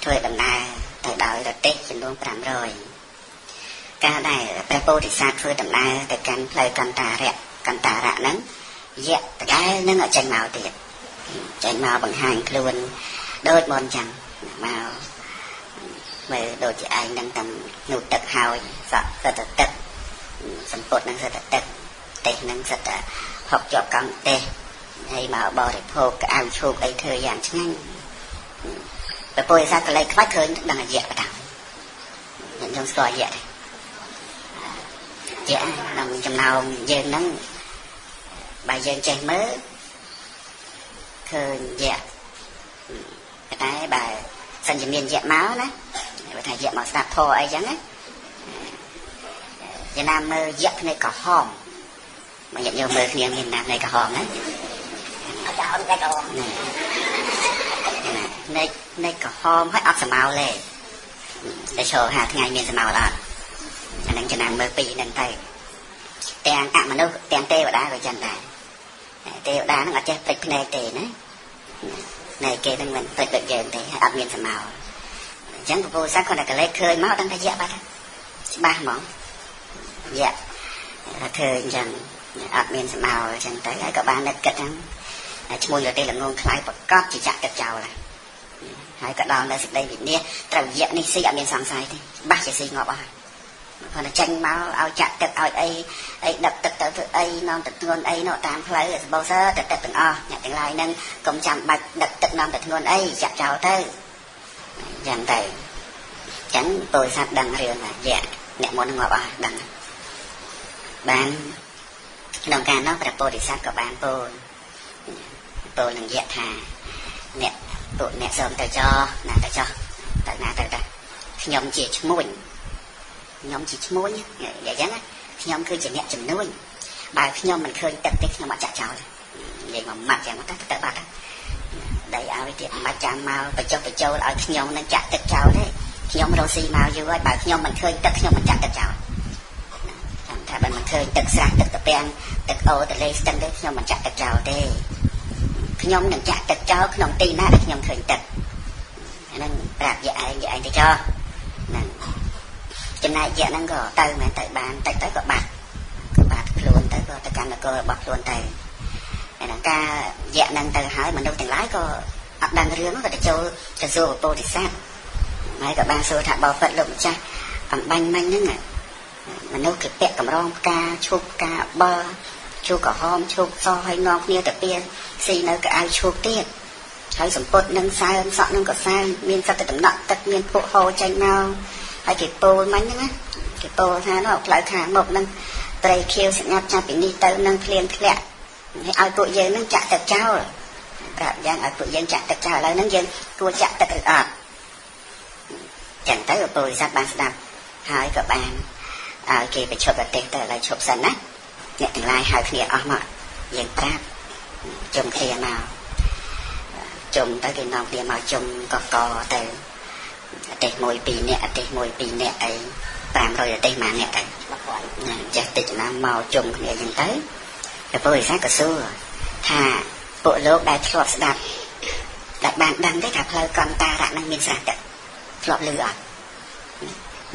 ធ្វើដំណើរទៅដោយរទេះចំនួន500កាលដែលព្រះពោធិសត្វធ្វើដំណើរទៅកាន់ផ្លូវកន្តរៈហ្នឹងយៈតកែនឹងឲ្យចេញមកទៀតចេញមកបង្ហាញខ្លួនដូចមុនចឹងមកមើលដូចជាឯងនឹងតែនោះទឹកហើយសក់សិតតែទឹកសម្ពុតនឹងសិតតែទឹកទេសនឹងសិតតែហុកជាប់កង់ទេសហើយមកបរិភោគកៅអៅឈូកអីធ្វើយ៉ាងឆ្ងាញ់ព្រះពោធិសត្វក៏លេចខ្វាច់ឃើញដឹងអាយៈបតាខ្ញុំស្គាល់យៈដែរយៈក្នុងចំណោមយើងហ្នឹងបើយើងចេះមើលឃើញយៈតែបើសិនជាមានយៈមកណាបើថាយៈមកស្ដាប់ធម៌អីចឹងណាយ៉ាងណាមើលយៈភ្នែកក្រហមមកយកមើលគ្នាមានណាភ្នែកក្រហមណាអត់ដល់តែក្រហមណែក្រហមហើយអត់សម្ោលទេតែចូលហាថ្ងៃមានសម្ោលអត់អានឹងចំណាំមើលពីនឹងទៅទាំងអមនុស្សទាំងទេវតាក៏ចឹងដែរទេវតានឹងអត់ចេះពេចភ្នែកទេណាណែគេនឹងមិនពេចដូចយើងទេអត់មានសម្ោលអញ្ចឹងពពុទ្ធសាសគាត់តែកលេចឃើញមកដឹងថាយៈបាត់ច្បាស់ហ្មងយៈឃើញអញ្ចឹងអត់មានសម្ោលអញ្ចឹងទៅហើយក៏បាននឹកគិតហ្នឹងឈ្មោះរទេល្ងងខ្លាយប្រកបជាចាក់ទឹកចោលហើយក៏ដល់នៅសេចក្តីវិនិច្ឆ័យត្រូវយៈនេះស៊ីអត់មានសង្ស័យទេច្បាស់ជាស៊ីងាប់អស់គាត់តែចេញមកឲ្យចាក់ទឹកឲ្យអីដឹកទឹកទៅធ្វើអីនាំទៅធ្ងន់អីនោះតាមផ្លូវសបោសើទៅទឹកទាំងអស់អ្នកទាំងឡាយហ្នឹងកុំចាំបាច់ដឹកទឹកនាំទៅធ្ងន់អីចាក់ចោលទៅយ៉ាងទៅអញ្ចឹងពោធិសត្វដឹងរឿងយៈអ្នកមុនងាប់អស់ដឹងបានក្នុងការនោះព្រះពោធិសត្វក៏បានពោលនឹងយៈថាអ្នកពួកអ្នកសូមទៅចោណាទៅចោទៅណាទៅខ្ញុំជាឈ្មួញយ៉ាងចឹងខ្ញុំគឺជាអ្នកជំនួយបើខ្ញុំមិនឃើញទឹកទេខ្ញុំអត់ចាក់ចោលនិយាយមកម៉ាត់យ៉ាងទៅបាត់ដៃឲ្យទៀតមិនចាំមកបញ្ចុះបញ្ចូលឲ្យខ្ញុំនឹងចាក់ទឹកចោលទេខ្ញុំរស់ស៊ីមកយូរហើយបើខ្ញុំមិនឃើញទឹកខ្ញុំមិនចាក់ទឹកចោលចាំថាបើមិនឃើញទឹកស្រះទឹកត្រពាំង ទឹកអូតលេស្ទឹងទេខ្ញុំមិនចាក់ទឹកចោលទេខ្ញុំនឹងចាក់ទឹកចោលក្នុងទីណាដែលខ្ញុំឃើញទឹកហ្នឹងប្រាប់យាយឯងទៅចោលហ្នឹងចំណែកយាយហ្នឹងក៏ទៅមែនទៅបានតិចទៅក៏បាត់ខ្លួនទៅក៏ទៅកាន់នគររបស់ខ្លួនទៅហើយដល់ការយាយហ្នឹងទៅហើយមនុស្សទាំងឡាយក៏អត់ដឹងរឿងក៏ទៅចូលទៅសួរពោធិសត្វហើយក៏បានសួរថាបបិទ្ធលោកម្ចាស់អំបញ្ញមិញហ្នឹងមនុស្សគេពាក់កម្រងផ្កាឈប់ផ្កាបើឈូកក្រហមឈូកសហើយនាំគ្នាទៅពៀស៊ីនៅកៅអៅឈូកទៀតហើយសម្ពុតនឹងសើមសក់នឹងក៏សើមមានសត្វទៅដំណក់ទឹកមានភក់ហូរចេញមកហើយគេពោលមិញហ្នឹងណាគេពោលថានោះផ្លូវខាងមុខហ្នឹងត្រីខៀវស្ងាត់ចាប់ពីនេះទៅនឹងភ្លៀងធ្លាក់ហើយឲ្យពួកយើងនឹងចាក់ទឹកចោលប្រាប់យ៉ាងឲ្យពួកយើងចាក់ទឹកចោលឥឡូវហ្នឹងយើងគួរចាក់ទឹកឬអត់ចឹងទៅពលិស័ទបានស្ដាប់ហើយក៏បានឲ្យគេបញ្ឈប់ប្រទេសទៅឥឡូវឈប់សិនណាអ្នកទាំងឡាយហៅគ្នាអស់មកយើងប្រាប់ជុំគ្នាមកជុំទៅគេនាំគ្នាមកជុំកកទៅអទេស1 2នាក់អទេស1 2នាក់អី500អទេសម៉ានអ្នកទៅណាចេះតិចណាមកជុំគ្នាចឹងទៅតែពលិស័ទក៏សួរថាពួកលោកដែលធ្លាប់ស្ដាប់ដែលបានដឹងទេថាផ្លូវកន្តារៈនឹងមានស្រះទឹកធ្លាប់ឮអត់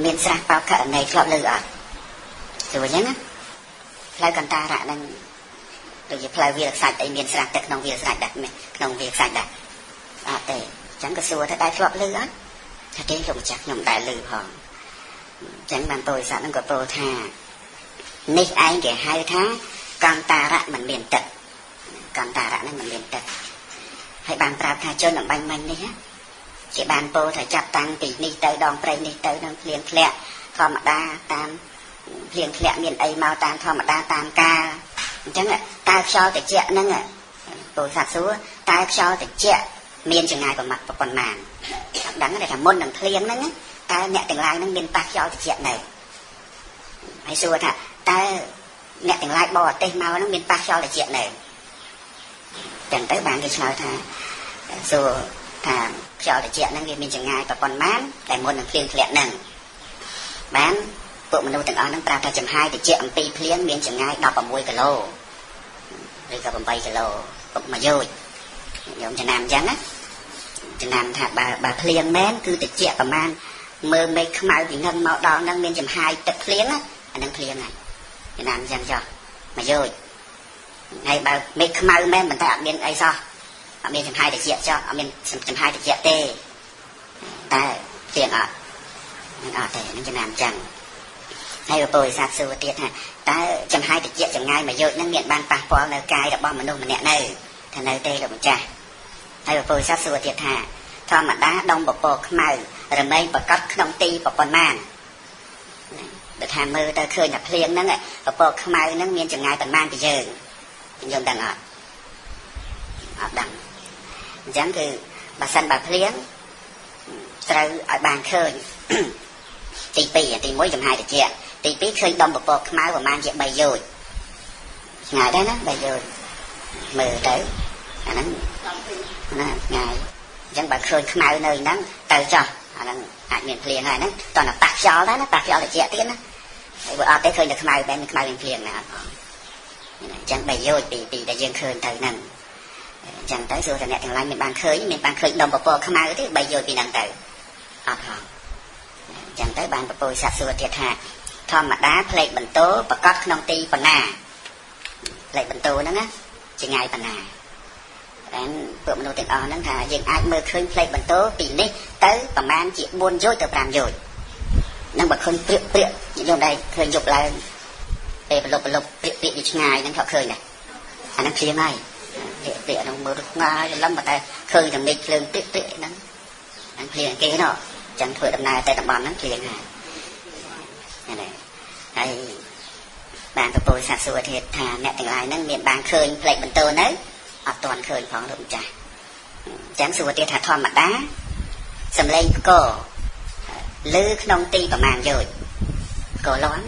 មានស្រះបោកករណីធ្លាប់ឮអត់សួរចឹងណាផ្លូវកន្តារៈនឹងដូចជាផ្លូវវាលខ្សាច់អីមានស្រះទឹកក្នុងវាលខ្សាច់ដែរក្នុងវាលខ្សាច់ដែរអត់ទេចឹងក៏សួរថាដែលធ្លាប់ឮអត់ថាទេលោកម្ចាស់ខ្ញុំដែលឮផងចឹងបានពលិស័ទនឹងក៏ពោលថានេះឯងគេហៅថាកន្តារៈមិនមានទឹកកន្តារៈនឹងមិនមានទឹកហើយបានប្រាប់ថាជនអំបញ្ញមិញនេះជាបានពោលថាចាប់តាំងពីនេះទៅដងព្រៃនេះទៅនឹងភ្លៀងធ្លាក់ធម្មតាតាមភ្លៀងធ្លាក់មានអីមកតាមធម្មតាតាមកាលអញ្ចឹងតើខ្យល់ត្រជាក់ហ្នឹងពលិស័ទសួរតើខ្យល់ត្រជាក់មានចម្ងាយប៉ុន្មានអត់ដឹងទេថាមុននឹងភ្លៀងហ្នឹងតើអ្នកទាំងឡាយហ្នឹងមានប៉ះខ្យល់ត្រជាក់នៅហើយសួរថាតើអ្នកទាំងឡាយបរទេសមកហ្នឹងមានប៉ះខ្យល់ត្រជាក់នៅចឹងទៅបានគេឆ្លើយថាសួរថាខ្យល់ត្រជាក់ហ្នឹងវាមានចម្ងាយប៉ុន្មានតែមុននឹងភ្លៀងធ្លាក់ហ្នឹងបានពួកមនុស្សទាំងអស់ហ្នឹងប្រាប់ថាចំហាយត្រជាក់អំពីភ្លៀងមានចម្ងាយ16គីឡូឬក៏8គីឡូមួយយោជខ្ញុំចំណាំអញ្ចឹងណាចំណាំថាបើភ្លៀងមែនគឺត្រជាក់ប្រហែលមើលមេឃខ្មៅពីនឹងមកដល់ហ្នឹងមានចំហាយទឹកភ្លៀងណាអាហ្នឹងភ្លៀងហើយចំណាំអញ្ចឹងចុះមួយយោជហើយបើមេឃខ្មៅមែនមិនតែអត់មានអីសោះអត់មានចំហាយត្រជាក់ចុះអត់មានចំហាយត្រជាក់ទេតែភ្លៀងអត់មិនអត់ទេនឹងចំណាំអញ្ចឹងហើយពលិស័ទសួរទៀតថាតើចំហាយត្រជាក់ចម្ងាយមួយយោជនឹងមានបានប៉ះពាល់នៅកាយរបស់មនុស្សម្នាក់នៅថានៅទេលោកម្ចាស់ហើយពលិស័ទសួរទៀតថាធម្មតាដុំពពកខ្មៅរមែងប្រកាសក្នុងទីប៉ុន្មានបើថាមើលទៅឃើញតែភ្លៀងហ្នឹងពពកខ្មៅហ្នឹងមានចម្ងាយប៉ុន្មានពីយើងខ្ញុំដឹងអត់ដឹងអញ្ចឹងគឺបើសិនបើភ្លៀងត្រូវឲ្យបានឃើញទី2ទី1ចំហាយត្រជាក់ទី2ឃើញដុំពពកខ្មៅប្រហែលជា3យោជឆ្ងាយដែរណា3យោជមើលទៅអាហ្នឹងណាឆ្ងាយអញ្ចឹងបើឃើញខ្មៅនៅហ្នឹងទៅចោះអាហ្នឹងអាចមានភ្លៀងហើយហ្នឹងតោះតែប៉ះខ្យល់ដែរណាប៉ះខ្យល់ត្រជាក់ទៀតណាហើយបើអត់ទេឃើញតែខ្មៅបែបខ្មៅមានភ្លៀងណាអត់ផងអញ្ចឹង3យោជពីដែលយើងឃើញទៅហ្នឹងអញ្ចឹងទៅសួរតែអ្នកទាំងឡាយមានបានឃើញដុំពពកខ្មៅទេ3យោជពីហ្នឹងទៅអត់ផងអញ្ចឹងទៅបានពលិស័ទសួរទៀតថាធម្មតាផ្លេកបន្ទោប្រកាសក្នុងទីប៉ុណ្ណាផ្លេកបន្ទោហ្នឹងណាចម្ងាយប៉ុណ្ណាបានពួកមនុស្សទាំងអស់ហ្នឹងថាយើងអាចមើលឃើញផ្លេកបន្ទោពីនេះទៅប្រហែលជា4យោជទៅ5យោជហ្នឹងបើឃើញព្រាកខ្ញុំដែរឃើញយប់ឡើងពេលប្រឡប់ព្រាកពីឆ្ងាយហ្នឹងគាត់ឃើញដែរអាហ្នឹងភ្លៀងហើយព្រាកហ្នឹងមើលឆ្ងាយលំតែឃើញតែមេឃភ្លើងព្រាកហ្នឹងហ្នឹងភ្លៀងគេណោះចឹងធ្វើដំណើរទៅតំបន់ហ្នឹងភ្លៀងហើយហ្នឹងហើយបានពលិស័ទសួរទៀតថាអ្នកទាំងឡាយហ្នឹងមានបានឃើញផ្លេកបន្ទោនៅអត់ទាន់ឃើញផងលោកម្ចាស់អញ្ចឹងសួរទៀតថាធម្មតាសំឡេងផ្គរឮក្នុងទីប្រមាណយោជផ្គរលាន់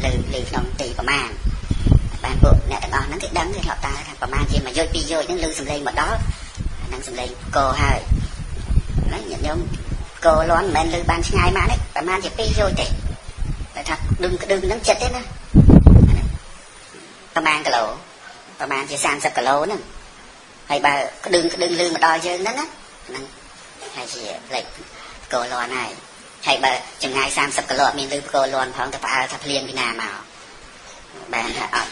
ឮក្នុងទីប្រមាណបានពួកអ្នកទាំងអស់ហ្នឹងគេដឹងគេធ្លាប់តាថាប្រមាណជា1យោជ2យោជហ្នឹងឮសំឡេងមកដល់ហ្នឹងសំឡេងផ្គរហើយហ្នឹងញាតិញោមកោលាន់មិនមែនឮបានឆ្ងាយមកទេប្រហែលជា2យោជទេតែថាដឹងហ្នឹងចិត្តទេណា ប្រហែលគីឡូប្រហែលជា30គីឡូហ្នឹងហើយបើក្តឹងលឺមកដល់យើងហ្នឹងណាហ្នឹងហើយជាផ្លេចកោលន់ហើយបើចម្ងាយ30គីឡូមានលឺកោលន់ផងតែផ្អើលថាភ្លៀងពីណាមកបានថាអត់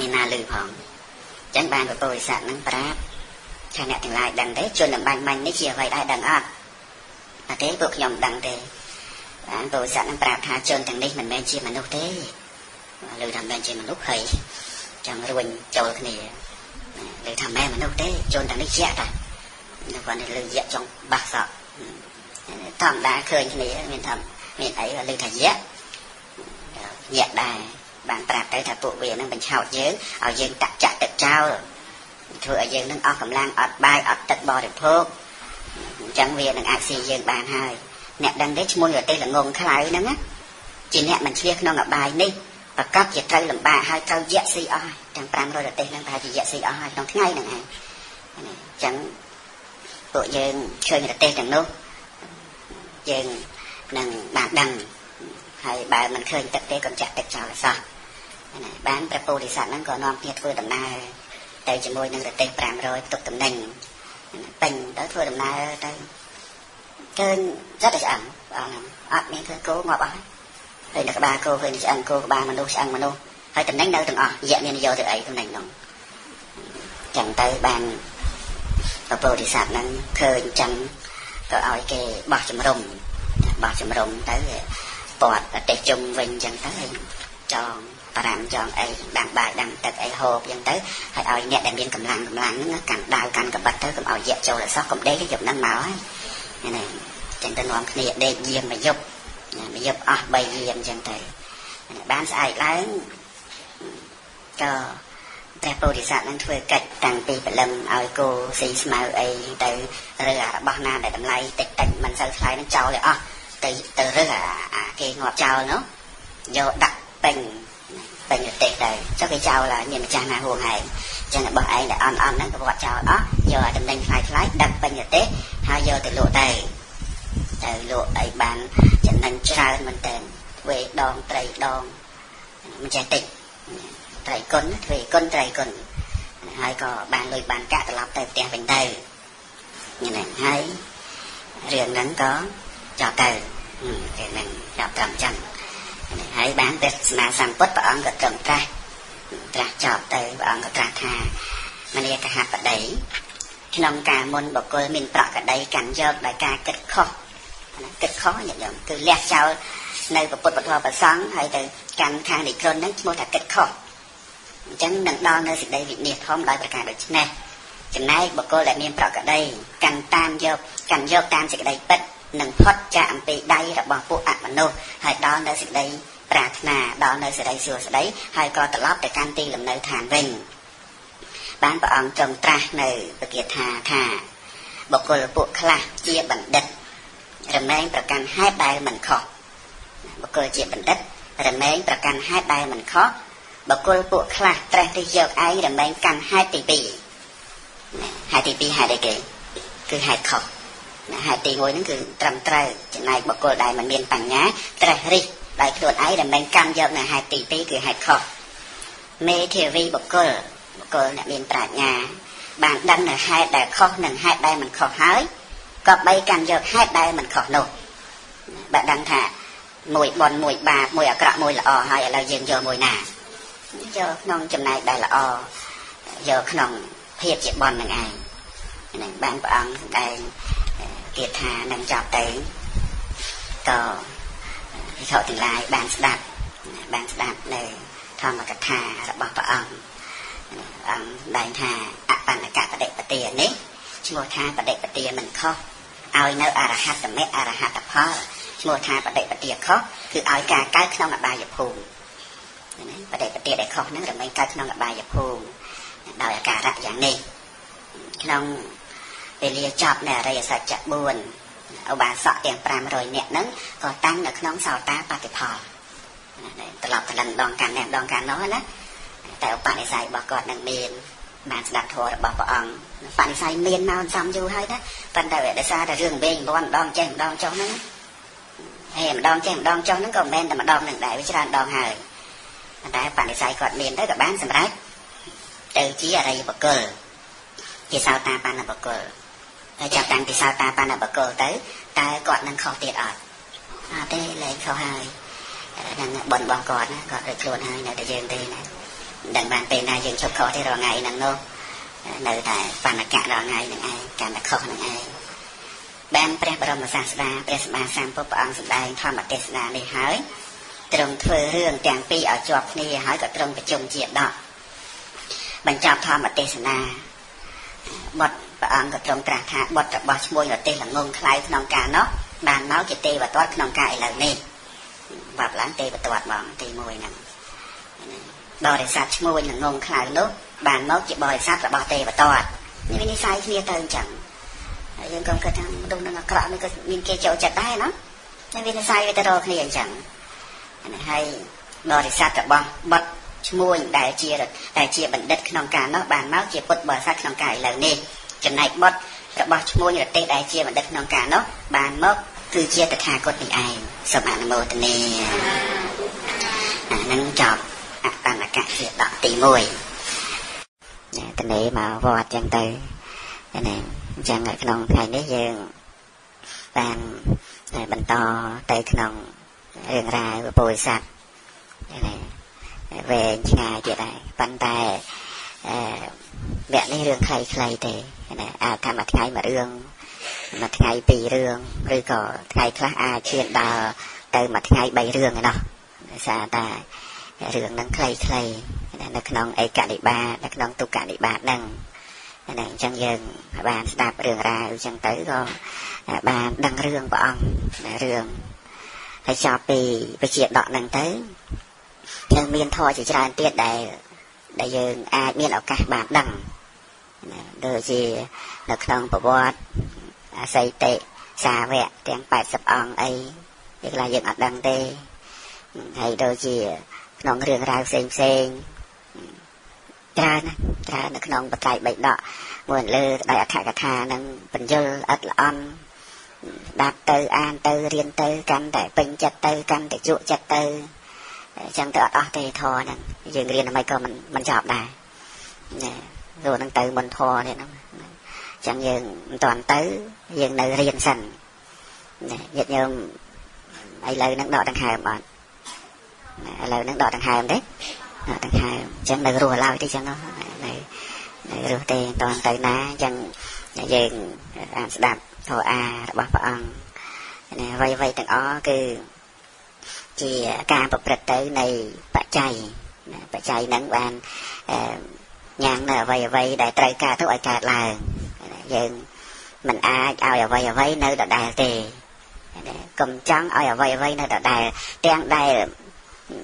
មានណាលឺផងអញ្ចឹងបានពពុទ្ធិស័ក្តិហ្នឹងប្រាប់ថាអ្នកទាំងឡាយដឹងទេជនអំបញ្ញមាញ់នេះជាអ្វីដែរដឹងអត់ទេពួកខ្ញុំដឹងទេបានពពុទ្ធិស័ក្តិហ្នឹងប្រាប់ថាជនទាំងនេះមិនមែនជាមនុស្សទេឬថាមិនមែនជាមនុស្សហើយចាំរួញចូលគ្នាឬថាមិនមែនមនុស្សទេជនទាំងនេះជាក់តានៅគាត់នេះលឺយៈចង់បាសសក់ធម្មតាឃើញគ្នាមានថាមានអីលឺថាយៈដែរបានប្រាប់ទៅថាពួកវានឹងបញ្ឆោតយើងឲ្យយើងតាក់ចាក់ទឹកចោលធ្វើឲ្យយើងនឹងអស់កម្លាំងអត់បាយអត់ទឹកបរិភោគអញ្ចឹងវានឹងអាចស៊ីយើងបានហើយអ្នកដឹងទេឈ្មោះរទេសល្ងងខ្លៅហ្នឹងណាជាអ្នកមិនឆ្លៀសក្នុងអបាយនេះប្រកបជាត្រូវលំបាកហើយត្រូវយៈស៊ីអស់ទាំង500រទេសហ្នឹងប្រហែលជាយៈស៊ីអស់ហើយក្នុងថ្ងៃហ្នឹងឯងអញ្ចឹងពួកយើងឃើញរទេសទាំងនោះយើងនឹងបានដឹងហើយបើមិនឃើញទឹកទេកុំចាក់ទឹកចោលឲ្យសោះបានព្រះពោធិសត្វហ្នឹងក៏នាំគ្នាធ្វើដំណើរទៅជាមួយនឹងរទេស500ទុកតំណែងពេញទៅធ្វើដំណើរទៅឃើញចិត្តតែឆ្អឹងអត់មានឃើញគោងាប់អស់ហើយនៅក្បាលគោឃើញឆ្អឹងគោក្បាលមនុស្សឆ្អឹងមនុស្សហើយតំណែងនៅទាំងអស់យៈមានយកទៅអីតំណែងហ្នឹងចឹងទៅបានព្រះពោធិសត្វហ្នឹងឃើញចឹងក៏ឲ្យគេបោះជំរុំទៅពាត់ប្រទេសជុំវិញចឹងទៅចងប្រាំចងអីដាំបាយដាំទឹកអីហូបចឹងទៅហើយឲ្យអ្នកដែលមានកម្លាំងហ្នឹងកាន់ដាវកាន់កបិតទៅកុំឲ្យយៈចូលឲ្យសោះកុំដេកយប់ហ្នឹងមកហើយនេះចឹងទៅនាំគ្នាដេកយាមមួយយប់អស់3យាមចឹងទៅបានស្អែកឡើងក៏ព្រះពោធិសត្វនឹងធ្វើកិច្ចតាំងពីព្រលឹមឲ្យគោស៊ីស្មៅអីទៅរើរបស់ណាដែលតម្លៃតិចមិនសូវថ្លៃនឹងចោលឲ្យអស់ទៅរើគេងាប់ចោលនោះយកដាក់ពេញរទេសទៅចុះគេចោលហើយមានម្ចាស់ណាហួងហែងចឹងរបស់ឯងដែលអន់ហ្នឹងក៏វត្តចោលអស់យកឲ្យតំណែងថ្លៃដាក់ពេញរទេសហើយយកទៅលក់ទៅលក់អីបានចំណេញច្រើនមែនតើធ្វើដងត្រីដងមិនចេះតិចត្រីគុណធ្វើគុណត្រីគុណហើយក៏បានលុយបានកាក់ត្រឡប់ទៅផ្ទះវិញទៅនេះហើយរឿងហ្នឹងក៏ចោលទៅគេនឹងចាប់ត្រឹមចឹងហើយបានទេសនាសម្ពុទ្ធព្រះអង្គក៏ត្រឹមត្រាស់ចប់ទៅព្រះអង្គក៏ត្រាស់ថាមនីកហបតីក្នុងការមុនបុគ្គលមានប្រកដីកាន់យកដោយការគិតខុសញាតិញោមគឺលះចោលនៅពុទ្ធពធប្រសង្ឃហើយទៅកាន់ខាងនិក្រហ្នឹងឈ្មោះថាគិតខុសអញ្ចឹងនឹងដល់នៅសេចក្តីវិនិច្ឆ័យធំដោយប្រការដូចនេះចំណែកបុគ្គលដែលមានប្រកដីកាន់យកតាមសេចក្តីពិតនឹងផុតចាកអំពីដៃរបស់ពួកអមនុស្សហើយដល់នៅសេចក្តីប្រាថ្នាដល់នៅសេចក្តីសួស្តីហើយក៏ត្រឡប់ទៅកាន់ទីលំនៅឋានវិញបានព្រះអង្គទ្រង់ត្រាស់នៅពាក្យថាបុគ្គលពួកខ្លះជាបណ្ឌិតរមែងប្រកាន់ហេតុដែលមិនខុសបុគ្គលជាបណ្ឌិតរមែងប្រកាន់ហេតុដែលមិនខុសបុគ្គលពួកខ្លះត្រេះរិះយកឯងរមែងកាន់ហេតុទី2ហេតុទី2ហេតុអីគេគឺហេតុខុសហេតុទី1ហ្នឹងគឺត្រឹមត្រូវចំណែកបុគ្គលដែលមិនមានបញ្ញាត្រេះរិះដោយខ្លួនឯងរមែងកាន់យកនៅហេតុទី2គឺហេតុខុសមេធាវីបុគ្គលអ្នកមានប្រាជ្ញាបានដឹងនៅហេតុដែលខុសនិងហេតុដែលមិនខុសហើយក៏បីកាន់យកហេតុដែលមិនខុសនោះបើដឹងថាមួយបនមួយបាបមួយអាក្រក់មួយល្អហើយឥឡូវយើងយកមួយណាយកក្នុងចំណែកដែលល្អយកក្នុងភាពជាបននឹងឯងហ្នឹងបានព្រះអង្គសម្ដែងគាថានឹងចប់ទៅក៏ភិក្ខុទាំងឡាយបានស្ដាប់នៅធម្មកថារបស់ព្រះអង្គសម្ដែងថាអបណ្ណកបដិបទានេះឈ្មោះថាបដិបទាមិនខុសឲ្យនៅអរហត្តមគ្គអរហត្តផលឈ្មោះថាបដិបទាខុសគឺឲ្យការកើតក្នុងអបាយភូមិបដិបទាដែលខុសហ្នឹងរមែងកើតក្នុងអបាយភូមិដោយអាការៈយ៉ាងនេះក្នុងពេលលាចប់នៅអរិយសច្ចៈ4ឧបាសកទាំង500នាក់ហ្នឹងក៏តាំងនៅក្នុងសោតាបតិផលត្រឡប់ត្រឡឹងដងកាន់នោះណាតែឧបនិស្ស័យរបស់គាត់នឹងមានបានស្ដាប់ធម៌របស់ព្រះអង្គបនិស្ស័យមានមកសំយូរហើយណាប៉ុន្តែដោយសារតែរឿងវិញម្ដងចេះម្ដងចុះហ្នឹងហើយម្ដងចេះម្ដងចុះហ្នឹងក៏មិនមែនតែម្ដងនឹងដែរវាច្រើនដងហើយ តែបដិស័យគាត់មានទៅក៏បានសម្រេចទៅជាអរិយបុគ្គលជាសោតាបត្តបុគ្គលហើយចាប់តាំងពីសោតាបត្តបុគ្គលទៅតែគាត់នឹងខុសទៀតអត់ទេលែងខុសហើយនឹងបនរបស់គាត់ណាគាត់ដូចខ្លួនហើយនៅតែយើងទេណាដឹងបានពេលណាយើងជប់ខុសទេរាល់ថ្ងៃហ្នឹងនោះនៅតែបណ្ឌកៈរាល់ថ្ងៃហ្នឹងឯងកាន់តែខុសហ្នឹងឯងបានព្រះបរមសាស្តាព្រះសម្មាសម្ពុទ្ធព្រះអង្គសម្ដែងធម្មទេសនានេះហើយទ្រង់ធ្វើរឿងទាំងពីរឲ្យជាប់គ្នាហើយក៏ទ្រង់ប្រជុំជាដកបញ្ចប់ធម្មទេសនាបុត្រព្រះអង្គក៏ទ្រង់ត្រាស់ថាបុត្ររបស់ឈ្មោះរទេសល្ងងខ្លៅក្នុងការនោះបានមកជាទេវទត្តក្នុងការឥឡូវនេះបាប់ឡើងទេវទត្តបងទី1ហ្នឹងបរិស័ទឈ្មោះល្ងងខ្លៅនោះបានមកជាបរិស័ទរបស់ទេវទត្តនេះមាននិស័យគ្នាទៅអញ្ចឹងហើយយើងក៏គិតថាមនុស្សនឹងអាក្រក់នេះក៏មានគេចូលចិត្តដែរណាតែវានិស័យវាទៅរកគ្នាអញ្ចឹងហើយបរិស័ទរបស់បុត្រឈ្មោះដែលជាបណ្ឌិតក្នុងការនោះបានមកជាពុទ្ធបរិស័ទក្នុងការឥឡូវនេះចំណែកបុត្ររបស់ឈ្មោះរទេសដែលជាបណ្ឌិតក្នុងការនោះបានមកគឺជាតថាគតនេះឯងសូមអនុមោទនានឹងចប់អបណ្ឌកៈជាដកទី1តនេមកវត្តចឹងទៅណាអញ្ចឹងនៅក្នុងថ្ងៃនេះយើងបានបន្តទៅក្នុងរឿងរ៉ាវពុទ្ធសាសនាវែងឆ្ងាយទៀតដែរប៉ុន្តែវគ្គនេះរឿងខ្លីៗទេណាអាចថាមួយថ្ងៃមួយរឿងមួយថ្ងៃ2រឿងឬក៏ថ្ងៃខ្លះអាចឈានដល់ទៅមួយថ្ងៃ3រឿងឯណោះដោយសារតែរឿងហ្នឹងខ្លីៗនៅក្នុងឯកនិបាតនៅក្នុងទុក្ខនិបាតហ្នឹងអញ្ចឹងយើងបានស្ដាប់រឿងរ៉ាវអញ្ចឹងទៅក៏បានដឹងរឿងព្រះអង្គរឿងហើយចប់ពីវិជាដកហ្នឹងទៅយើងមានធម៌ជាច្រើនទៀតដែលយើងអាចមានឱកាសបានដឹងដូចជានៅក្នុងប្រវត្តិអសីតិសាវកទាំង80អង្គអីពេលខ្លះយើងអត់ដឹងទេហើយដូចជាក្នុងរឿងរ៉ាវផ្សេងច្រើននៅក្នុងបច្ច័យ3ដកមួយលើដោយអក្ខកថានឹងបញ្យលអត់ល្អន់ដាប់ទៅអានទៅរៀនទៅកាន់តែពេញចិត្តទៅកាន់តែជក់ចិត្តទៅអញ្ចឹងទៅអត់អស់ទេធរហ្នឹងយើងរៀនអ្វីក៏មិនចប់ដែរណាrồiនឹងទៅមុនធរនេះហ្នឹងអញ្ចឹងយើងមិនតាន់ទៅយើងនៅរៀនសិនញាតិញោមឥឡូវហ្នឹងដកដង្ហើមអត់ឥឡូវហ្នឹងដកដង្ហើមទេដង្ហើមអញ្ចឹងនៅរស់ឡើយទេអញ្ចឹងនៅរស់ទេមិនតាន់ទៅណាអញ្ចឹងយើងអានស្ដាប់ធម៌អារបស់ព្រះអង្គអ្វីទាំងអស់គឺជាការប្រព្រឹត្តទៅនៃបច្ច័យហ្នឹងបានញ៉ាំងនៅអ្វីដែលត្រូវការទៅឲ្យកើតឡើងយើងមិនអាចឲ្យអ្វីនៅដដែលទេកុំចង់ឲ្យអ្វីនៅដដែលទាំងដែល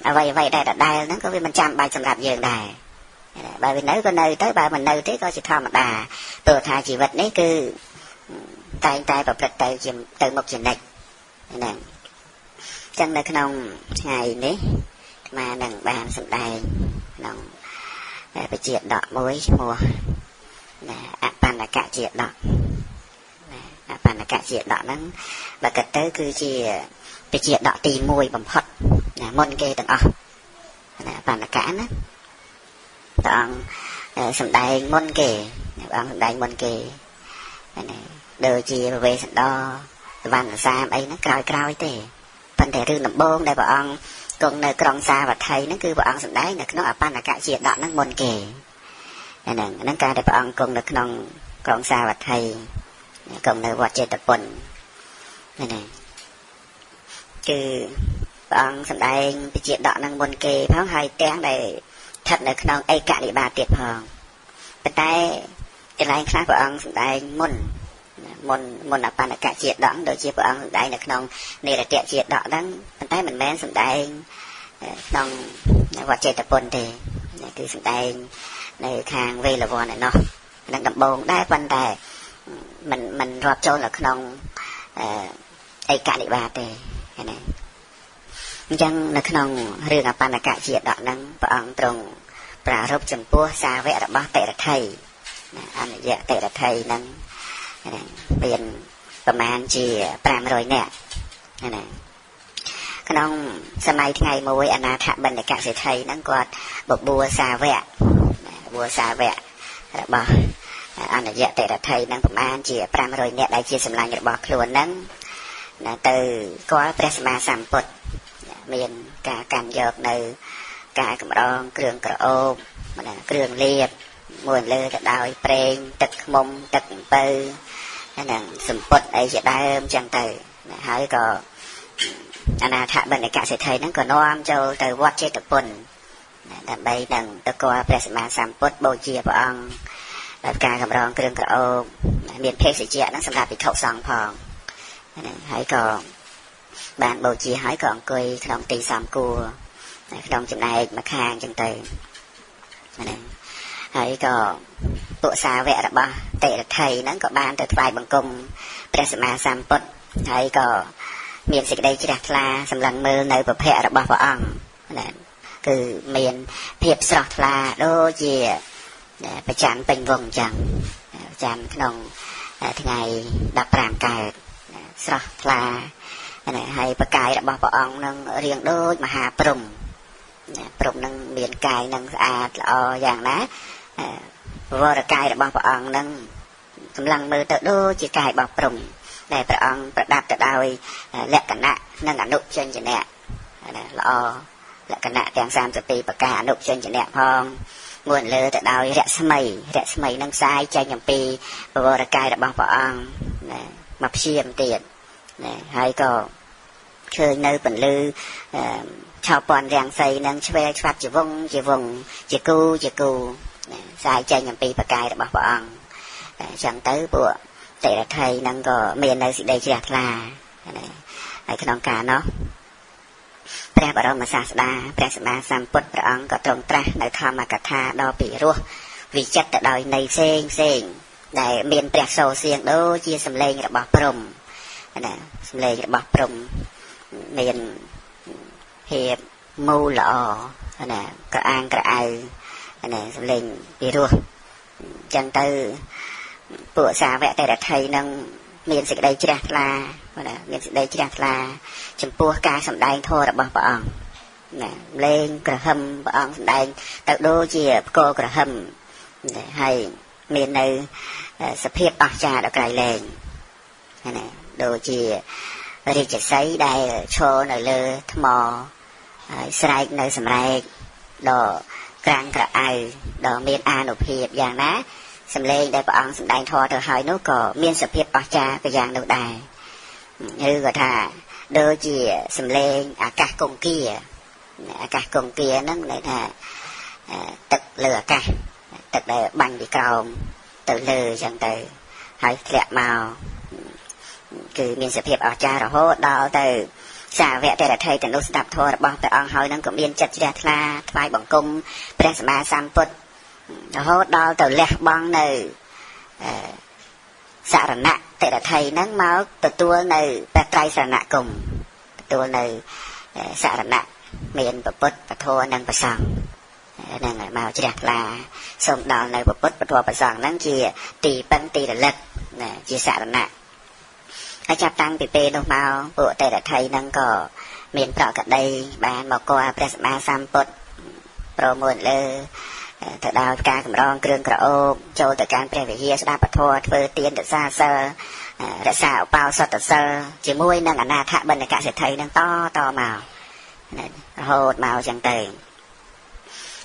អ្វីដែលដដែលហ្នឹងក៏វាមិនចាំបាច់សម្រាប់យើងដែរបើវានៅក៏នៅទៅបើមិននៅទេក៏ជាធម្មតាព្រោះថាជីវិតនេះគឺតែងតែប្រព្រឹត្តទៅមុខជានិច្ចហ្នឹងចឹងនៅក្នុងថ្ងៃនេះអាត្មានឹងបានសម្ដែងក្នុងបជាដកមួយឈ្មោះអបណ្ឌកៈជាដកអបណ្ឌកៈជាដកហ្នឹងបើគិតទៅគឺជាបជាដកទី1បំផុតមុនគេទាំងអស់អបណ្ឌកៈណាព្រះអង្គសម្ដែងមុនគេព្រះអង្គសម្ដែងមុនគេដូចជាវេសន្តរសវណ្ណសាមអីហ្នឹងក្រោយទេប៉ុន្តែរឿងដំបូងដែលព្រះអង្គគង់នៅក្រុងសាវត្ថីហ្នឹងគឺព្រះអង្គសម្ដែងនៅក្នុងអបណ្ឌកៈជាដកហ្នឹងមុនគេហ្នឹងការដែលព្រះអង្គគង់នៅក្នុងក្រុងសាវត្ថីគង់នៅវត្តចេតពុនហ្នឹងគឺព្រះអង្គសម្ដែងពជាដកហ្នឹងមុនគេផងហើយទាំងដែលស្ថិតនៅក្នុងឯកនិបាតទៀតផងប៉ុន្តែកន្លែងខ្លះព្រះអង្គសម្ដែងមុនអបណ្ឌកៈជាដកដូចជាព្រះអង្គសម្ដែងនៅក្នុងនិរតៈជាដកហ្នឹងប៉ុន្តែមិនមែនសម្ដែងក្នុងវត្តចេតពុនទេគឺសម្ដែងនៅខាងវេលវ័នឯណោះនឹងដំបងដែរប៉ុន្តែមិនរាប់ចូលនៅក្នុងឯកនិបាតទេណាអញ្ចឹងនៅក្នុងរឿងអបណ្ឌកៈជាដកហ្នឹងព្រះអង្គទ្រង់ប្រារព្ធចំពោះសាវករបស់តិរថីអនិយតិរថីហ្នឹងមានប្រមាណជា500នាក់ណាក ក្នុងសម័យថ្ងៃមួយអនាថបណ្ឌិកសិទ្ធិហ្នឹងគាត់បបួលសាវករបស់អនយតិរដ្ឋីហ្នឹងប្រមាណជា500នាក់ដែលជាសម្លាញ់របស់ខ្លួនហ្នឹងទៅគាត់ព្រះសម្មាសម្ពុទ្ធមានការកាន់យកនៅការកម្រងគ្រឿងក្រអូបគ្រឿងលាបមួយលើទៅដោយប្រេងទឹកខ្មុំទឹកអំពៅហ្នឹងសម្ពុតអីជាដើមចឹងទៅហើយក៏អនាថបណ្ឌិកសិទ្ធិហ្នឹងក៏នាំចូលទៅវត្តចេតពុនដើម្បីនឹងទៅគាល់ព្រះសម្មាសម្ពុទ្ធបូជាព្រះអង្គដោយការកម្រងគ្រឿងក្រអូបមានភេសជ្ជៈហ្នឹងសម្រាប់ភិក្ខុសង្ឃផងហើយក៏បានបូជាហើយក៏អង្គុយក្នុងទីសំគួរក្នុងចំណែកម្ខាងចឹងទៅហើយក៏ពួកសាវករបស់តិរដ្ឋីហ្នឹងក៏បានទៅថ្វាយបង្គំព្រះសម្មាសម្ពុទ្ធហើយក៏មានសេចក្តីជ្រះថ្លាសម្លឹងមើលនៅប្រភពរបស់ព្រះអង្គគឺមានភាពស្រស់ថ្លាដូចជាប្រច័នពេញវងចឹងប្រច័នក្នុងថ្ងៃ15កើតស្រស់ថ្លាហើយប្រកាយរបស់ព្រះអង្គនឹងរៀងដូចមហាព្រំនឹងមានកាយនឹងស្អាតល្អយ៉ាងណាវរកាយរបស់ព្រះអង្គនឹងកម្លាំងមើលទៅដូចជាកាយរបស់ព្រំដែលព្រះអង្គប្រដាប់ទៅដោយលក្ខណៈនិងអនុជញ្ញនៈល្អលក្ខណៈទាំង32ប្រការអនុជញ្ញនៈផងមួយលើទៅដោយរស្មីនឹងផ្សាយចេញអំពីវរកាយរបស់ព្រះអង្គមកព្យាមទៀតហើយក៏ឃើញនៅពន្លឺឆោពាន់រាំងសីនឹងឆ្វេងឆ្វាត់ជាវងជាគូផ្សាយចេញអំពីប្រកាយរបស់ព្រះអង្គអញ្ចឹងទៅពួកតិរដ្ឋីនឹងក៏មាននៅសេចក្តីជ្រះថ្លាហើយក្នុងការនោះព្រះបរមសាស្តាព្រះសម្មាសម្ពុទ្ធព្រះអង្គក៏ទ្រង់ត្រាស់នៅធម្មកថាដ៏ពិរោះវិចិត្រទៅដោយន័យផ្សេងដែលមានព្រះសូរសៀងដូចជាសម្លេងរបស់ព្រំសម្លេងរបស់ព្រំមានភាពមូលល្អក្រអាងក្រអៅសម្លេងពិរោះចឹងទៅពួកសាវកតិរដ្ឋីនឹងមានសេចក្តីជ្រះថ្លាចំពោះការសម្ដែងធម៌របស់ព្រះអង្គលេងក្រហឹមព្រះអង្គសម្ដែងទៅដូចជាផ្គរក្រហឹមហើយមាននៅសភាពអស្ចារ្យដល់ក្រៃលែងដូចជារាជសីដែលឈរនៅលើថ្មហើយស្រែកនៅសម្រែកដ៏ក្រាំងក្រអៅដ៏មានអានុភាពយ៉ាងណាសម្លេងដែលព្រះអង្គសម្ដែងធម៌ទៅហើយនោះក៏មានសភាពអស្ចារ្យទៅយ៉ាងនោះដែរឬក៏ថាដូចជាសម្លេងអាកាសគង្គាហ្នឹងន័យថាទឹកលើអាកាសទឹកដែលបាញ់ពីក្រោមទៅលើអញ្ចឹងទៅហើយធ្លាក់មកគឺមានសភាពអស្ចារ្យរហូតដល់ទៅសាវកតិរដ្ឋីទាំងនោះស្ដាប់ធម៌របស់ព្រះអង្គហើយនឹងក៏មានចិត្តជ្រះថ្លាថ្វាយបង្គំព្រះសម្មាសម្ពុទ្ធរហូតដល់ទៅលះបង់នៅសារណៈតិរដ្ឋីហ្នឹងមកទទួលនៅព្រះត្រៃសរណគមទទួលនៅសារណៈមានពុទ្ធពធនិងប្រសង្ឃហ្នឹងមកជ្រះថ្លាសូមដល់នៅពុទ្ធពធប្រសង្ឃហ្នឹងជាទីពឹងទីរលឹកជាសារណៈហើយចាប់តាំងពីពេលនោះមកពួកតិរដ្ឋីហ្នឹងក៏មានប្រកដីបានមកគាល់ព្រះសម្មាសម្ពុទ្ធប្រមូលលើទៅដល់ការកម្រងគ្រឿងក្រអូបចូលទៅកាន់ព្រះវិហារស្ដាប់ពធធ្វើទានរក្សាសិលរក្សាឧបោសថសិលជាមួយនឹងអនាថបណ្ឌិកសិទ្ធិនឹងតមករហូតមកចឹងទៅ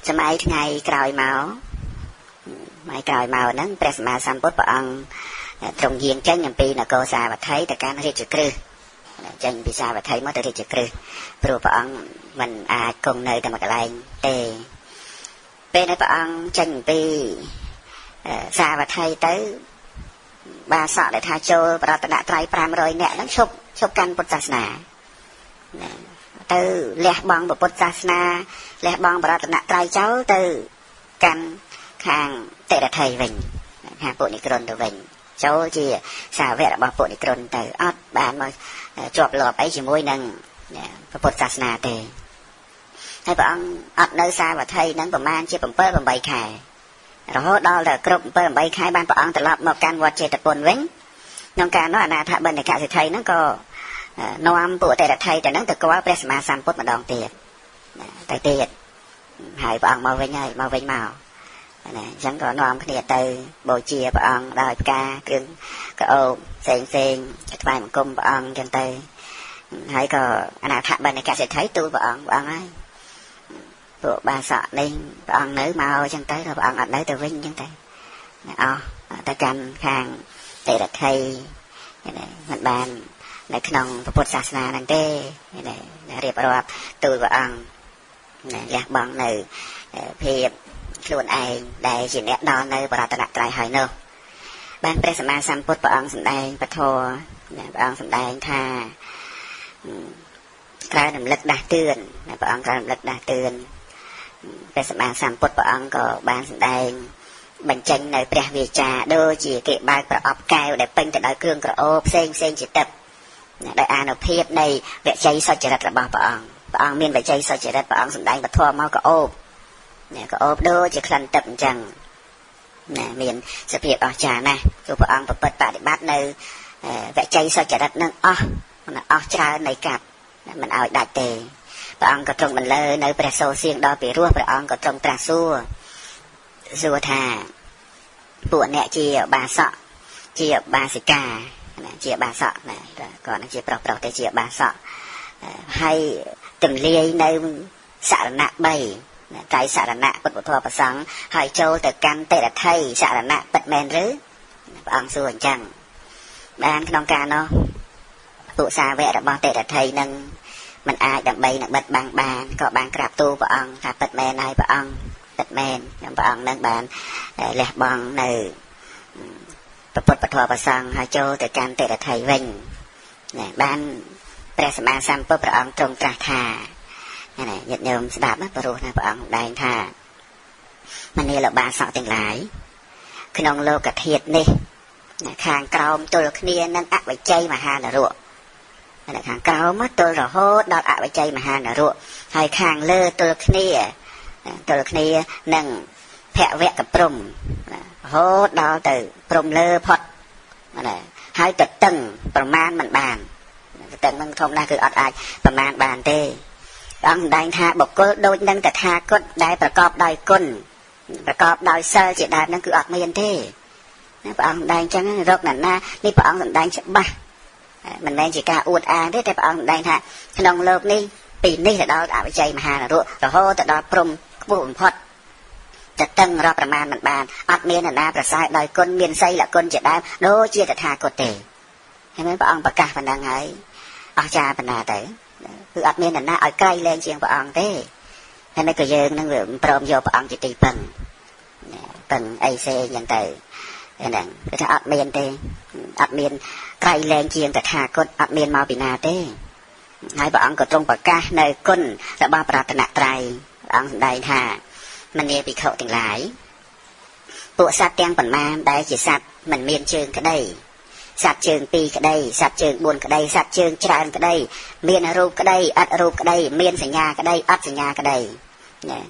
សម័យថ្ងៃក្រោយមកហ្នឹងព្រះសម្មាសម្ពុទ្ធព្រះអង្គទ្រង់យាងចេញអំពីនគរសាវត្ថីទៅកាន់រាជក្រឹសចេញពីសាវត្ថីមកទៅរាជក្រឹសព្រោះព្រះអង្គមិនអាចគង់នៅតែមួយកន្លែងទេពេលដែលព្រះអង្គចេញពីសាវត្ថីទៅបាសកដែលថាចូលបរតនត្រ័យ500នាក់ហ្នឹងឈប់កាន់ពុទ្ធសាសនាទៅលះបង់ពុទ្ធសាសនាលះបង់បរតនត្រ័យចោលទៅកាន់ខាងតិរដ្ឋីវិញខាងពួកនិក្រន់ទៅវិញចូលជាសាវករបស់ពួកនិក្រន់ទៅអត់បានមកជាប់លាប់អីជាមួយនឹងពុទ្ធសាសនាទេហើយព្រះអង្គអត់នៅសាវត្ថីហ្នឹងប្រហែលជា7-8 ខែរហូតដល់តែគ្រប់7-8 ខែបានព្រះអង្គត្រឡប់មកកាន់វត្តចេតពុនវិញក្នុងការនោះអនាថបណ្ឌិកសិទ្ធិហ្នឹងក៏ នាំពួកអតិថិទៅនឹងទៅគាល់ព្រះសម្មាសម្ពុទ្ធម្ដងទៀតទៅទៀតហើយព្រះអង្គមកវិញហើយមកវិញមកណាអញ្ចឹងក៏នាំគ្នាទៅបូជាព្រះអង្គដោយផ្កាគ្រឿងក្អូបផ្សេងថ្វាយបង្គំព្រះអង្គអញ្ចឹងទៅហើយក៏អនាថបណ្ឌិកសេដ្ឋីទូលព្រះអង្គហើយពួកបាសកនេះព្រះអង្គនៅមកអញ្ចឹងទៅព្រះអង្គអត់នៅទៅវិញអញ្ចឹងទៅអស់ទៅកាន់ខាងទេរថីមិនបាននៅក្នុងពុទ្ធសាសនាហ្នឹងទេរៀបរាប់ទូលព្រះអង្គលះបង់នៅភាពខ្លួនឯងដែលជាអ្នកដល់នៅបរតនត្រ័យហើយនោះបានព្រះសម្មាសម្ពុទ្ធព្រះអង្គសម្ដែងពធព្រះអង្គសម្ដែងថាក្រៅរំលឹកដាស់តឿនព្រះអង្គក្រៅរំលឹកដាស់តឿនព្រះសម្មាសម្ពុទ្ធព្រះអង្គក៏បានសម្ដែងបញ្ចេញនៅព្រះវាចាដូចជាគេបើកប្រអប់កែវដែលពេញទៅដោយគ្រឿងក្រអូបផ្សេងជាទឹកដោយអានុភាពនៃវិជ័យសុចរិតរបស់ព្រះអង្គមានវិជ័យសុចរិតព្រះអង្គសម្ដែងពធមកក្រអូបក្រអូបដូចជាក្លិនទឹកអញ្ចឹងមានសភាពអស្ចារ្យណាស់គឺព្រះអង្គប្រព្រឹត្តបដិបត្តិនៅវិជ័យសុចរិតនឹងអស់ច្រើននៃកាប់មិនឲ្យដាច់ទេព្រះអង្គក៏ទ្រង់បន្លឺនៅព្រះសូរសៀងដល់ពីរោះព្រះអង្គក៏ទ្រង់ត្រាស់សួរថាពួកអ្នកជាបាសកជាបាសិកាជាបាសកណាគាត់នឹងជាប្រុសទេជាបាសកហើយទម្លាយនៅសរណៈ3ត្រៃសរណៈពុទ្ធពធប្រសង្ឃហើយចូលទៅកាន់តិរថីសរណៈពិតមែនឬព្រះអង្គសួរអញ្ចឹងបានក្នុងការនោះពួកសាវករបស់តិរថីនឹងមិនអាចដើម្បីនឹងបិទបាំងបានក៏បានក្រាបទូលព្រះអង្គថាពិតមែនហើយព្រះអង្គពិតមែនព្រះអង្គនឹងបានលះបង់នៅពុទ្ធពធប្រសង្ឃហើយចូលទៅកាន់តិរថីវិញបានព្រះសម្មាសម្ពុទ្ធព្រះអង្គទ្រង់ត្រាស់ថាញាតិញោមស្ដាប់ណាព្រោះណាព្រះអង្គដែងថាមនាលបាសកទាំងឡាយក្នុងលោកធាតុនេះខាងក្រោមទល់គ្នានឹងអវិជ័យមហានរកខាងក្រោមទល់រហូតដល់អវិជ័យមហានរកហើយខាងលើទល់គ្នានឹងភវកព្រំរហូតដល់ទៅព្រំលើផុតហើយទៅតឹងប្រមាណមិនបានតឹងនឹងធម្មតាគឺអត់អាចប្រមាណបានទេអង្គសម្ដែងថាបុគ្គលដូចនឹងតថាគតដែលប្រកបដោយគុណប្រកបដោយសិលជាដើមនឹងគឺអត់មានទេព្រះអង្គសម្ដែងចឹងរកណានេះព្រះអង្គសម្ដែងច្បាស់មិនមែនជាការអួតអាងទេតែព្រះអង្គសម្ដែងថាក្នុងលោកនេះពីនេះទៅដល់អវិជ័យមហានរករហូតទៅដល់ព្រំខ្ពស់បំផុតតែតឹងរាប់ប្រមាណមិនបានអត់មានណាប្រសើរដោយគុណមានសីលគុណជាដើមដូចជាតថាគតទេហើយមែនព្រះអង្គប្រកាសប៉ុណ្ណឹងហើយអស្ចារ្យប៉ុណ្ណាទៅគឺអត់មានណាឲ្យក្រៃលែងជាងព្រះអង្គទេហើយនេះក៏យើងនឹងព្រមយកព្រះអង្គជាទីពឹងអីផ្សេងយ៉ាងទៅហ្នឹងគឺថាអត់មានទេអត់មានក្រៃលែងជាងតថាគតអត់មានមកពីណាទេហើយព្រះអង្គក៏ទ្រង់ប្រកាសនៅគុណរបស់ប្រតនត្រ័យព្រះអង្គសម្ដែងថាមនាភិក្ខុទាំងឡាយពួកសត្វទាំងប៉ុន្មានដែលជាសត្វមិនមានជើងក្តីសត្វជើង2ក្តីសត្វជើង4ក្តីសត្វជើងច្រើនក្តីមានរូបក្តីអត់រូបក្តីមានសញ្ញាក្តីអត់សញ្ញាក្តី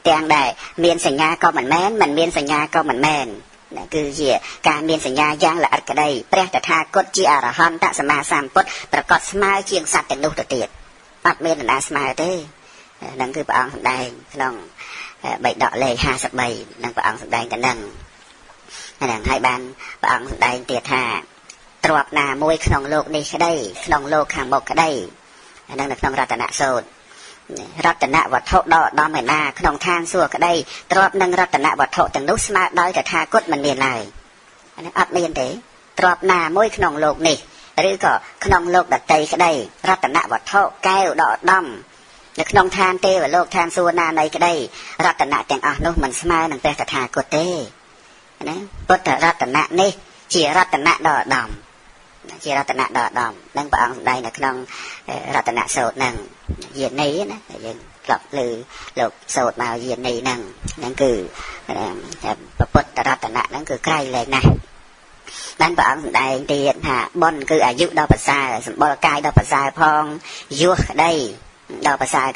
ទាំងដែលមានសញ្ញាក៏មិនមែនមិនមានសញ្ញាក៏មិនមែនគឺជាការមានសញ្ញាយ៉ាងល្អិតក្តីព្រះតថាគតជាអរហន្តសម្មាសម្ពុទ្ធប្រកាសស្មើជាងសត្វទាំងនោះទៅទៀតអត់មាននរណាស្មើទេហ្នឹងគឺព្រះអង្គសម្ដែងក្នុងបៃដកលេខ53នឹងព្រះអង្គសម្ដែងទៅនឹងហើយបានព្រះអង្គសម្ដែងទៀតថាទ្រព្យណាមួយក្នុងលោកនេះក្តីក្នុងលោកខាងមុខក្តីហ្នឹងនៅក្នុងរតនសូត្ររតនវត្ថុដ៏ឧត្តមឯណាក្នុងឋានសួគ៌ក្តីទ្រព្យនឹងរតនវត្ថុទាំងនោះស្មើដោយតថាគតមិនមានឡើយហ្នឹងអត់មានទេទ្រព្យណាមួយក្នុងលោកនេះឬក៏ក្នុងលោកដតីក្តីរតនវត្ថុកែវដ៏ឧត្តមនៅក្នុងឋានទេវលោកឋានសួគ៌ណានៃក្តីរតនៈទាំងអស់នោះមិនស្មើនឹងព្រះតថាគតទេណាពុទ្ធរតនៈនេះជារតនៈដ៏ឧត្តមជារតនៈដ៏ឧត្តមនឹងព្រះអង្គសម្ដែងនៅក្នុងរតនសូត្រនឹងយានីណាយើងធ្លាប់ឮលោកសូត្រមកយានីហ្នឹងគឺពុទ្ធរតនៈហ្នឹងគឺក្រៃលែងណាស់បានព្រះអង្គសម្ដែងទៀតថាបុណ្យគឺអាយុដ៏ប្រសើរសម្បុរកាយដ៏ប្រសើរផងយុះក្តីដល់ប្រសើរ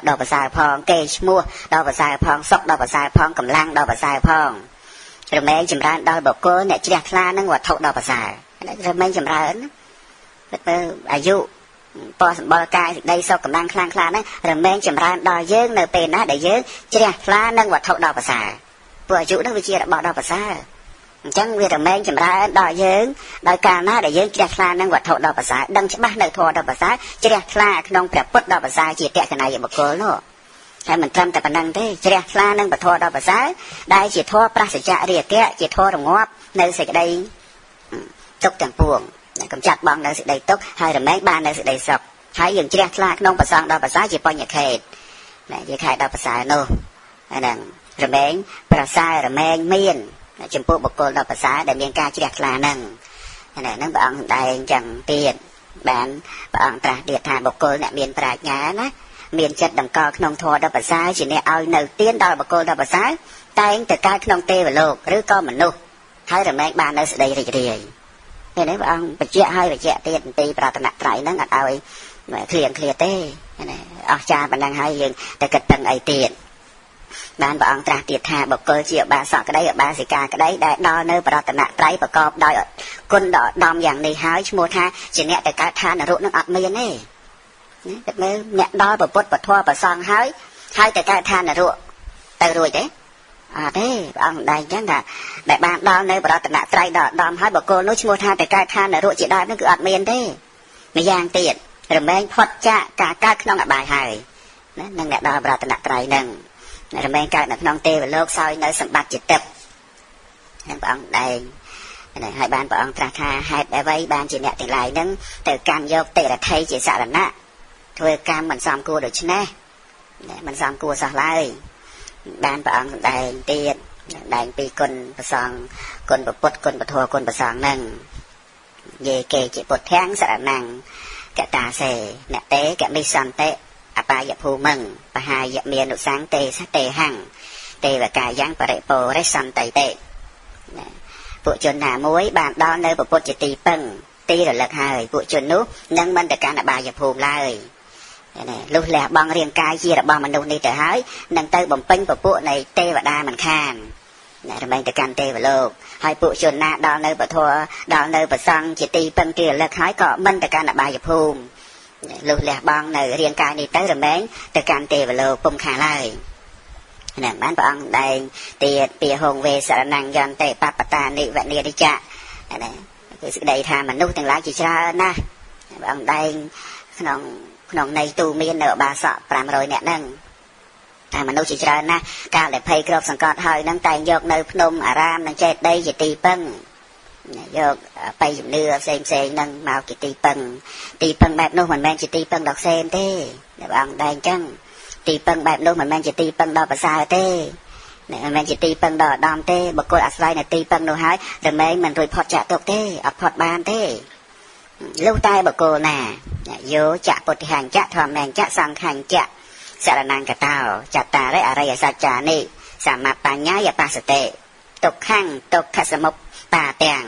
ដល់ប្រសើរផងកេរ្តិ៍ឈ្មោះដល់ប្រសើរផងសុខដល់ប្រសើរផងកម្លាំងដល់ប្រសើរផងរមែងចម្រើនដល់បុគ្គលអ្នកជ្រះថ្លានឹងវត្ថុដល់ប្រសើររមែងចម្រើនទៅអាយុ ปอสบอลกายได้สกกำลังคลางคลานั้นรำแมงจำรานดอยเยื้องในเป็นนะได้เยื้องเจียคลานั่งวัดเท่าดอกภาษาปวดจุนักวิจัยบอกดอกภาษาจังเวรำแมงจำรานดอยเยื้องดอยการนะได้เยื้องเจียคลานั่งวัดเท่าดอกภาษาดังฉบับในทอดอกภาษาเจียคลาขนมแบบปดดอกภาษาเจียแตะขนาดอย่างบกโกลโน่ให้มันทำแต่ปนังได้เจียคลานั่งวัดทอดอกภาษาได้เจียทอปราศจากเรียกแกเจียทอรงอบในเสกได้ตกแต่งปวงกำจัดบองในเสกได้ตกให้รำแมงบ้านในเสกได้สอบให้ยังเจียคลาขนมภาษาดอกภาษาเจียปอยเขตเนี่ยเจียไข่ดอกภาษาโน่นั่นรำแมงภาษารำแมงเมียนจมพูบกโกลดอกภาษาได้เมียนกาเจียคลานั่งนั่นบางได้จังเตียนบ้านบางตราเดียดทานบกโกลเนี่ยเมียนปราญญานะเมียนจัดดังกอขนมทอดอกภาษาจีเนี่ยเอาเนื้อเตี้ยนดอกบกโกลดอกภาษาแต่งแต่การขนมเตวโลกหรือก็มันนุให้รำแมงบ้านในเสด็จเรียเนี่ยนี่บางไปเจ้าให้ไปเจ้าเตียนตีปราตนะไตรนั่งอัดเอาเคลียร์เต้อาจารย์บันดังให้ยังแต่กระตังไอเตียนบ้านบางตราเตียทาบอกเกอเจียบาสอกก็ได้บาสิกาก็ได้ได้ดอเนอปราตนะไตรประกอบได้คนดอมอย่างในหายชั่วโมท่าจีเนี่ยแต่การทานรุนั่งอัดเมียนนี่แต่เมื่อเนี่ยดอประพฤติประทัวประซองหายแต่การทานรุแต่รวยเด้thế ông đây chắc là đại ban đo nơi bảo tận trai đỏ đom hai bà cô nói mua than tại cai than là ruộng chị đai nó cứ ọt miên thế mày giang tiền rồi mấy phật cha cả các nó là bài hài nâng đại đo bảo tận trai nâng rồi mấy cái là non tê và lốc soi nơi sầm bạc chỉ tập ông đây này hai ban ông tra kha hai đại vây ban chị nhẹ tiền lại nâng từ cam vô tê là thay chị sợ là nè thôi cam mình xăm cua được chứ nè mình xăm cua sao lại ban ông đây tiền đại piคนประสองคนประพฤติคนประทัวคนประสองนั่งเยเกจิปวดแท้งสารนังแกตาเสเนเตะแกไม่ซันเตะอปายภูมึงปะหายเมียนุสังเตสเตหังเตวกายังปะเรโปเรซันเตเตปุจนหามวยบานดอนเนประพฤติตีปังตีระลักหายปุจนนุนั่งมันแต่การอบายภูมิเลยลูกแหลกบางเรียงกายยี่ระบางมันดูนี่แต่หายนั่งเตยบ่มปิ้งปะปุในเตวดามันข้านทำไมแต่การเตวโลกให้ปุจนนาดอนเนปะทัวดอนเนปะซังจิตีปังเกลือเลักหายก็มันแต่การอบายภูมิลูกแหลกบางในเรียงกายนี่เตยระแมงแต่การเตวโลกปุ่มขาเลยนั่นบ้านพระองค์ได้เตียเปียหงเวสารนังยันเตปปตานิวัเนียดิจะนั่นคือสิ่งใดทำมนุษย์ทั้งหลายจิตรานะพระองค์ได้ขนมในตูมีเนอบาสะปรามรอยเนี่ยนั่งมนุษย์จิตรานะการเลยเพย์กรอบสังกัดหอยนั่งแต่งยกในพนมอารามนั่งเจ็ดได้จิตีปังยกไปหยิบเนื้อเซนนั่งมาจิตีปังแบบนู้นเหมือนแมงจิตีปังดอกเซนเต้พระองค์ได้จังตีปังแบบนู้นเหมือนแมงจิตีปังดอกภาษาเต้เนี่ยแมงจิตีปังดอกดอมเต้บกโกอัศไลเนี่ยตีปังโนหายแต่แมงมันรวยพอดจะตกเต้อัดพอดบานเต้ลูกใต้บกโกน่ะโยจะปฏิหังจะทอมแมงจะสังหังจะสารนังกะเต้าจัตตาได้อะไรสัจจานิสามาปัญญายาปาสเตตกข้างตกขสมุปปาเตียง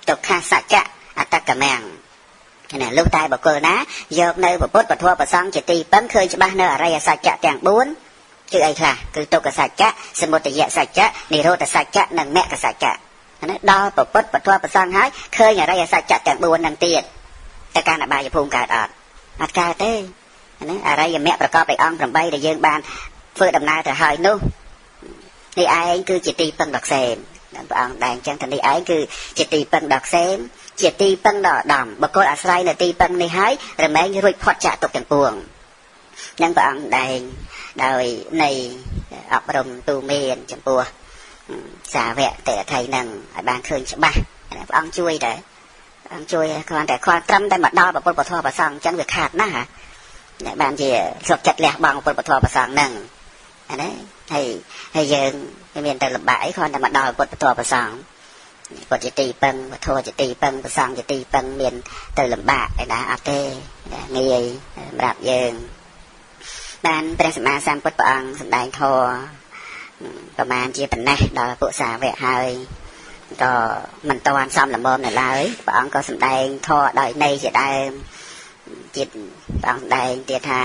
ตกข้าสัจจะอัตตะกะแมงเนี่ยลูกใต้บกโกนะโยกในบทปทัวประซังจิตีปั้งเคยจะบ้านเนออะไรสัจจะเตียงบุญชื่อไอ้ค่ะคือตกกสัจจะสมุติยะสัจจะนิโรธสัจจะนังแม่กสัจจะนั่นดอปปปทัวประซังหายเคยอะไรสัจจะเตียงบุญนังเตียดแต่การอบายภูมิการอัดกาเต้อะไรอย่างแม่ประกอบไปอ่องประใบได้ยืงบานเฟื่อดำนาแต่หอยนู้นี่ไอ้คือจิตตีปังดอกเซนอ่องแดงจังทันนี่ไอ้คือจิตตีปังดอกเซนจิตตีปังดอกดำบกโกอัศไลเนี่ยตีปังในหายหรือแม้ยังรุ่ยพอดจะตกกันปวงนั่งอ่องแดงโดยในอบรมตูเมียนจำปัวสาแวะแต่ไทยนั่งบางคืนจะบ้าอ่องช่วยแต่ช่วยคนแต่ความจำได้มาดอแบบปทอประสังจังเกิดขาดนะฮะเนี่ยบางทีสอบจัดแหลกบางปทอประสังนั่งอันนี้ให้ยืนให้เมียนแต่ละบ่ายคนแต่มาดอปทอประสังปจิตีปังปทอจิตีปังประสังจิตีปังเมียนแต่ละบ่ายนะอาเต้เงยแบบยืนบ้านเป็นสมาสัมปทอังสันดานทอประมาณจีปันนะดอปุษาเวหายก็มันตะวันซ้ำละมอมเนี่ยเลยบางก็สำแดงทอดอยในจะได้จิตบางได้เตียธา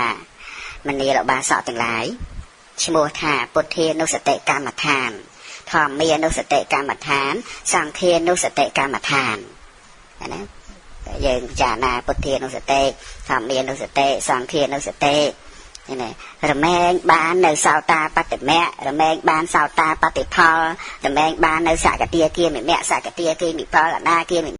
มันนี่เราบาสอต่างหลายชโมธาปุเทนุสเตกามทานทอมเมียนุสเตกามทานสังเทนุสเตกามทานนะ យើងពិចារណាពុទ្ធានុសតិធម្មានុសតិសង្ឃានុសតិនេះរមែងបាននៅសោតាបតិមៈរមែងបានសោតាបតិផលរមែងបាននៅសកតាគាមិមៈសកតាគាមិផលអនាគាមិ